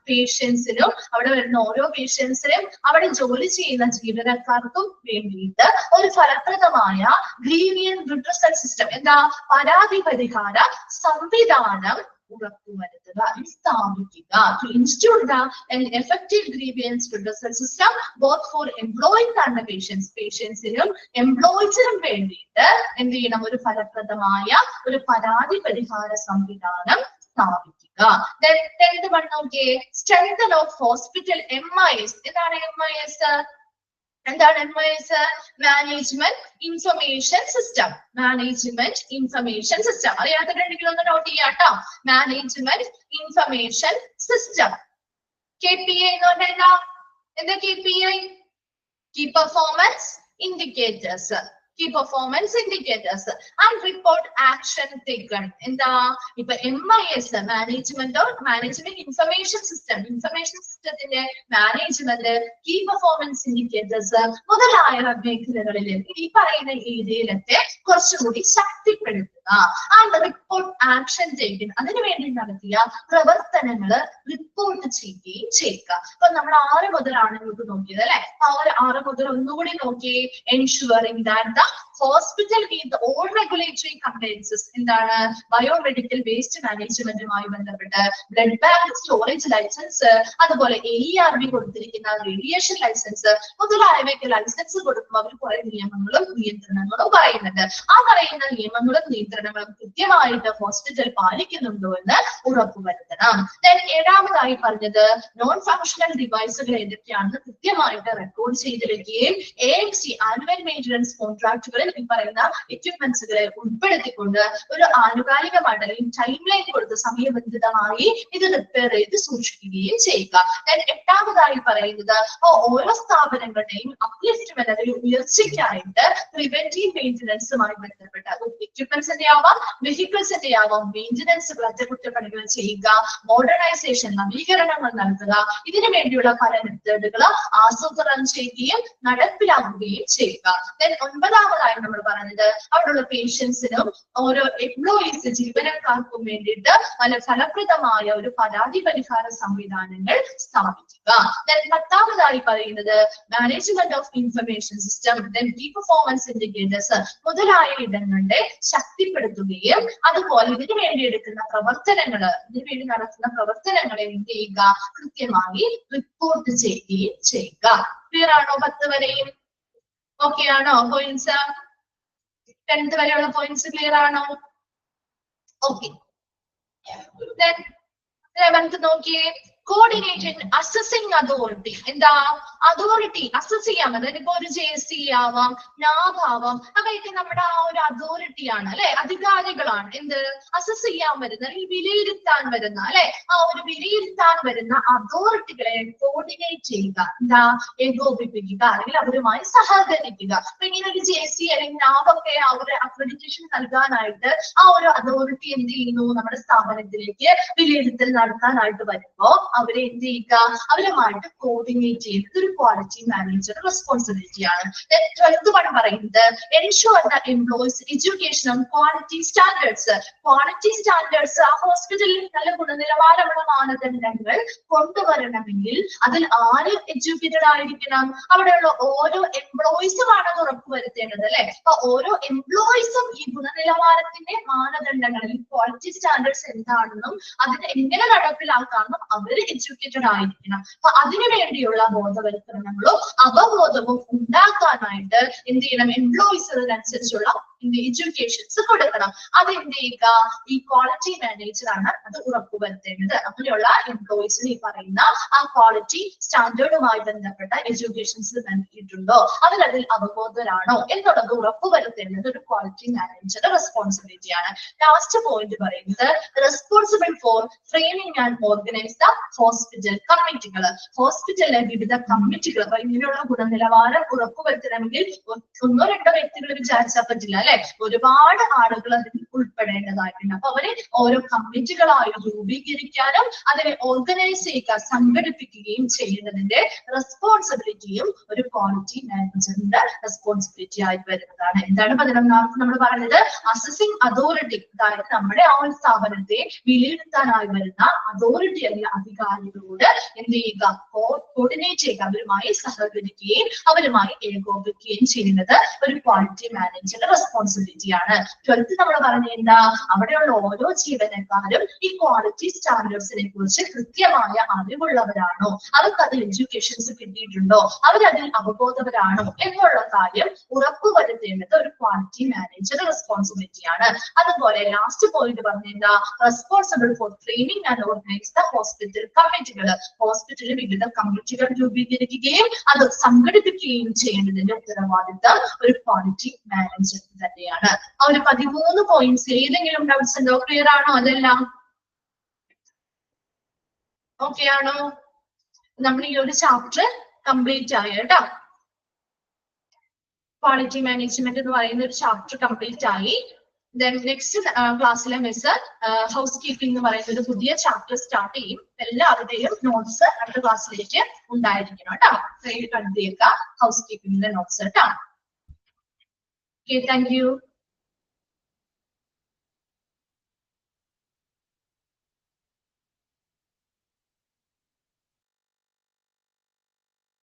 പേഷ്യൻസിനും അവിടെ വരുന്ന ഓരോ പേഷ്യൻസിനും അവിടെ ജോലി ചെയ്യുന്ന ജീവനക്കാർക്കും വേണ്ടിയിട്ട് ഒരു ഫലപ്രദമായ ഗ്രീവിയൻ റിഡ്രസൽ സിസ്റ്റം, എന്താ പരാതി പരിഹാര സംവിധാനം ഉറപ്പുവരുത്തുക, സ്ഥാപിക്കുക. To institute an effective grievance redressal system both for employees and the patients. പേഷ്യൻസിനും എംപ്ലോയീസിനും വേണ്ടിയിട്ട് എന്ത് ചെയ്യണം, ഒരു ഫലപ്രദമായ ഒരു പരാതി പരിഹാര സംവിധാനം സ്ഥാപിക്കുക. Tenth one നോക്കിയേ, strengthen of hospital MIS. എന്താണ് MIS? എന്താണ് MIS? Management information system. Management information system അറിയാത്തിട്ടുണ്ടെങ്കിൽ ഒന്ന് നോട്ട് ചെയ്യാം കേട്ടോ. Management information system. KPI എന്ന് പറഞ്ഞാൽ എന്താ KPI? Key performance indicators. Key performance indicators and report action taken. എന്താ ഇപ്പൊ MIS management information system, information സിസ്റ്റത്തിന്റെ മാനേജ്മെന്റ്, കീ പെർഫോമൻസ് ഇൻഡിക്കേറ്റേഴ്സ് മുതലായ മേഖലകളിൽ ഈ പറയുന്ന ഏരിയയിലൊക്കെ കുറച്ചുകൂടി ശക്തിപ്പെടുത്തുക. ആൻഡ് റിപ്പോർട്ട് ആക്ഷൻ ടേക്കൻ, അതിനുവേണ്ടി നടത്തിയ പ്രവർത്തനങ്ങൾ റിപ്പോർട്ട് ചെയ്യുകയും ചെയ്യുക. അപ്പൊ നമ്മൾ 6 മുതലാണ് ഇങ്ങോട്ട് നോക്കിയത് അല്ലെ. 6 മുതൽ ഒന്നുകൂടി നോക്കി, ensuring that the hospital with all regulatory compliances എന്താണ് ബയോമെഡിക്കൽ വേസ്റ്റ് മാനേജ്മെന്റുമായി ബന്ധപ്പെട്ട് ബ്ലഡ് ബാങ്ക് സ്റ്റോറേജ് ലൈസൻസ്, അതുപോലെ AERB കൊടുത്തിരിക്കുന്ന റേഡിയേഷൻ ലൈസൻസ് മുതലായവയ്ക്ക് ലൈസൻസ് കൊടുക്കുമ്പോൾ അവർ കുറെ നിയമങ്ങളും നിയന്ത്രണങ്ങളും പറയുന്നുണ്ട്. ആ പറയുന്ന നിയമങ്ങളും നിയന്ത്രണങ്ങളും കൃത്യമായിട്ട് ഹോസ്പിറ്റൽ പാലിക്കുന്നുണ്ടോ എന്ന് ഉറപ്പുവരുത്തണം. ഏഴാമതായി പറഞ്ഞത് നോൺ ഫങ്ഷണൽ ഡിവൈസുകൾ ഏതൊക്കെയാണെന്ന് കൃത്യമായിട്ട് റെക്കോർഡ് ചെയ്ത് വെക്കുകയും AMC ആനുവൽ മെയിൻ്റനൻസ് കോൺട്രാക്ടുകളിൽ ഈ പറയുന്ന എക്യുപ്മെന്റ്സുകളെ ഉൾപ്പെടുത്തിക്കൊണ്ട് ഒരു ആനുകാലികമായിട്ട് അല്ലെങ്കിൽ ടൈം ലൈൻ കൊടുത്ത് സമയബന്ധിതമായി ഇത് റിപ്പയർ ചെയ്ത് സൂക്ഷിക്കുകയും ചെയ്യുക. എട്ടാമതായി പറയുന്നത് ഓരോ സ്ഥാപനങ്ങളുടെയും അപ്ലിഫ്റ്റ്മെന്റ് അല്ലെങ്കിൽ ഉയർച്ചയ്ക്കായിട്ട് പ്രിവെന്റീവ് മെയിൻ്റനൻസുമായി ബന്ധപ്പെട്ട എക്യുപ്മെന്റ്സിന്റെ ആവാം വെഹിക്കിൾസിന്റെ ആവാം മെയിൻ്റനൻസുകൾ അറ്റകുറ്റപ്പണികൾ ചെയ്യുക, മോഡേണൈസേഷൻ നവീകരണങ്ങൾ നൽകുക, ഇതിനു വേണ്ടിയുള്ള പല മെത്തേഡുകൾ ആസൂത്രണം ചെയ്യുകയും നടപ്പിലാക്കുകയും ചെയ്യുക. ഒൻപതാമതായി നമ്മൾ പറഞ്ഞത് അവിടെയുള്ള പേഷ്യൻസിനും ഓരോ എംപ്ലോയീസ് ജീവനക്കാർക്കും വേണ്ടിയിട്ട് പല ഫലപ്രദമായ ഒരു പരാതി പരിഹാര സംവിധാനങ്ങൾ സ്ഥാപിക്കുക. പത്താമതായി പറയുന്നത് management of information system, key performance indicators മുതലായ ഇടങ്ങളുടെ ശക്തിപ്പെടുത്തുകയും അതുപോലെ ഇതിനു വേണ്ടി എടുക്കുന്ന പ്രവർത്തനങ്ങൾ ഇതിനു വേണ്ടി നടത്തുന്ന പ്രവർത്തനങ്ങളെ എന്ത് ചെയ്യുക കൃത്യമായി റിപ്പോർട്ട് ചെയ്യുകയും ചെയ്യുക. ക്ലിയർ ആണോ? 10 വരെയും ഓക്കെ ആണോ? പോയിന്റ്സ് 10th വരെയുള്ള പോയിന്റ്സ് ക്ലിയർ ആണോ? ഓക്കെ. 11th നോക്കിയേ, കോർഡിനേറ്റഡ് അസസിംഗ് അതോറിറ്റി. എന്താ അതോറിറ്റി അസസ് ചെയ്യാൻ പറ്റും. ഇപ്പൊ ഒരു JC ആവാം, NAB ആവാം, അതൊക്കെ നമ്മുടെ ആ ഒരു അതോറിറ്റിയാണ് അല്ലെ, അധികാരികളാണ്. എന്ത് അസസ് ചെയ്യാൻ വരുന്ന അല്ലെങ്കിൽ വിലയിരുത്താൻ വരുന്ന അല്ലെ, ആ ഒരു വിലയിരുത്താൻ വരുന്ന അതോറിറ്റികളെ കോർഡിനേറ്റ് ചെയ്യുക, എന്താ ഏകോപിപ്പിക്കുക അല്ലെങ്കിൽ അവരുമായി സഹകരിക്കുക. അപ്പൊ ഇങ്ങനെ ഒരു JC അല്ലെങ്കിൽ NAB ഒക്കെ ആ ഒരു അക്രഡിറ്റേഷൻ നൽകാനായിട്ട് ആ ഒരു അതോറിറ്റി എന്ത് ചെയ്യുന്നു, നമ്മുടെ സ്ഥാപനത്തിലേക്ക് വിലയിരുത്തൽ നടത്താനായിട്ട് വരുമ്പോ അവരെ എന്ത് ചെയ്യുക, അവരുമായിട്ട് കോർഡിനേറ്റ് ചെയ്യുന്നത് ഒരു ക്വാളിറ്റി മാനേജറുടെ റെസ്പോൺസിബിലിറ്റിയാണ്. 12th പറയുന്നത് ensure the employees education on quality standards. Quality standards ആ ഹോസ്പിറ്റലിൽ നല്ല ഗുണനിലവാരമുള്ള മാനദണ്ഡങ്ങൾ കൊണ്ടുവരണമെങ്കിൽ അതിൽ ആര് എഡ്യൂക്കേറ്റഡ് ആയിരിക്കണം? അവിടെയുള്ള ഓരോ എംപ്ലോയീസുമാണ് അത് ഉറപ്പുവരുത്തേണ്ടത് അല്ലെ. അപ്പൊ ഓരോ എംപ്ലോയീസും ഈ ഗുണനിലവാരത്തിന്റെ മാനദണ്ഡങ്ങളിൽ ക്വാളിറ്റി സ്റ്റാൻഡേർഡ്സ് എന്താണെന്നും അതിന് എങ്ങനെ നടപ്പിലാക്കാമെന്നും അവർ എഡ്യൂക്കേറ്റഡ് ആയിരിക്കണം. അപ്പൊ അതിനു വേണ്ടിയുള്ള ബോധവൽക്കരണങ്ങളോ അവബോധവും ഉണ്ടാക്കാനായിട്ട് എന്ത് ചെയ്യണം, എംപ്ലോയീസ് അതിനനുസരിച്ചുള്ള എഡ്യൂക്കേഷൻസ് കൊടുക്കണം. അത് എന്ത് ചെയ്യുക, ഈ ക്വാളിറ്റി മാനേജറാണ് അത് ഉറപ്പുവരുത്തേണ്ടത്. അങ്ങനെയുള്ള എംപ്ലോയീസിന് ഈ പറയുന്ന ആ ക്വാളിറ്റി സ്റ്റാൻഡേർഡുമായി ബന്ധപ്പെട്ട എഡ്യൂക്കേഷൻസ് നൽകിയിട്ടുണ്ടോ, അവരതിൽ അവബോധരാണോ എന്നുള്ളത് ഉറപ്പുവരുത്തേണ്ടത് ഒരു ക്വാളിറ്റി മാനേജറുടെ റെസ്പോൺസിബിലിറ്റിയാണ്. ലാസ്റ്റ് പോയിന്റ് പറയുന്നത് responsible for framing and organise the hospital കമ്മിറ്റികൾ. ഹോസ്പിറ്റലിലെ വിവിധ കമ്മിറ്റികൾ ഇങ്ങനെയുള്ള ഗുണനിലവാരം ഉറപ്പുവരുത്തണമെങ്കിൽ ഒന്നോ രണ്ടോ വ്യക്തികൾ വിചാരിച്ചാൽ പറ്റില്ല അല്ലെ, ഒരുപാട് ആളുകൾ അതിൽ ഉൾപ്പെടേണ്ടതായിട്ടുണ്ട്. അപ്പൊ അവരെ ഓരോ കമ്മിറ്റികളായി രൂപീകരിക്കാനും അതിനെ ഓർഗനൈസ് ചെയ്യുക സംഘടിപ്പിക്കുകയും ചെയ്യുന്നതിന്റെ റെസ്പോൺസിബിലിറ്റിയും ഒരു ക്വാളിറ്റി മാനേജറിന്റെ റെസ്പോൺസിബിലിറ്റി ആയി വരുന്നതാണ്. എന്താണ് 11ാമത് നമ്മൾ പറഞ്ഞത്? അസസിംഗ് അതോറിറ്റി, അതായത് നമ്മുടെ ആ ഒരു സ്ഥാപനത്തെ വിലയിരുത്താനായി വരുന്ന അതോറിറ്റി അല്ലെങ്കിൽ അധികാരികളോട് എന്ത് ചെയ്യുക, കോർഡിനേറ്റ് ചെയ്യുക, അവരുമായി സഹകരിക്കുകയും അവരുമായി ഏകോപിക്കുകയും ചെയ്യുന്നത് ഒരു ക്വാളിറ്റി മാനേജറുടെ റെസ്പോൺസിബിലിറ്റിയാണ്. 12th നമ്മൾ പറഞ്ഞ എന്താ, അവിടെയുള്ള ഓരോ ജീവനക്കാരും ഈ ക്വാളിറ്റി സ്റ്റാൻഡേർഡ്സിനെ കുറിച്ച് കൃത്യമായ അറിവുള്ളവരാണോ, അവർക്ക് അതിൽ എഡ്യൂക്കേഷൻസ് കിട്ടിയിട്ടുണ്ടോ, അവരതിൽ അവബോധവരാണോ എന്നുള്ള കാര്യം ഉറപ്പുവരുത്തേണ്ടത് ഒരു ക്വാളിറ്റി മാനേജറുടെ റെസ്പോൺസിബിലിറ്റിയാണ്. അതുപോലെ ലാസ്റ്റ് പോയിന്റ് പറഞ്ഞ എന്താ, responsible for training and organise the hospital കമ്മിറ്റികൾ. ഹോസ്പിറ്റലിൽ വിവിധ കമ്മിറ്റികൾ രൂപീകരിക്കുകയും അത് സംഘടിപ്പിക്കുകയും ചെയ്യേണ്ടതിന്റെ ഉത്തരവാദിത്തം ഒരു ക്വാളിറ്റി മാനേജർ തന്നെയാണ്. ആ ഒരു 13 പോയിന്റ്സ് ഏതെങ്കിലും ഡൗട്ട്സ് ഉണ്ടോ? ക്ലിയർ ആണോ? അതെല്ലാം ഓക്കെ ആണോ? നമ്മൾ ഈ ഒരു ചാപ്റ്റർ കംപ്ലീറ്റ് ആയി കേട്ടോ. ക്വാളിറ്റി മാനേജ്മെന്റ് എന്ന് പറയുന്ന ഒരു ചാപ്റ്റർ കംപ്ലീറ്റ് ആയി. നെക്സ്റ്റ് ക്ലാസ്സിലെ മിസ് ഹൗസ് കീപ്പിംഗ് എന്ന് പറയുന്ന ഒരു പുതിയ ചാപ്റ്റർ സ്റ്റാർട്ട് ചെയ്യും. എല്ലാവരുടെയും നോട്ട്സ് അടുത്ത ക്ലാസ്സിലേക്ക് ഉണ്ടായിരിക്കണം കേട്ടോ. കണ്ടെത്തിയേക്ക ഹൗസ് കീപ്പിംഗിന്റെ നോട്ട്സ് കേട്ടോ. Okay, thank you.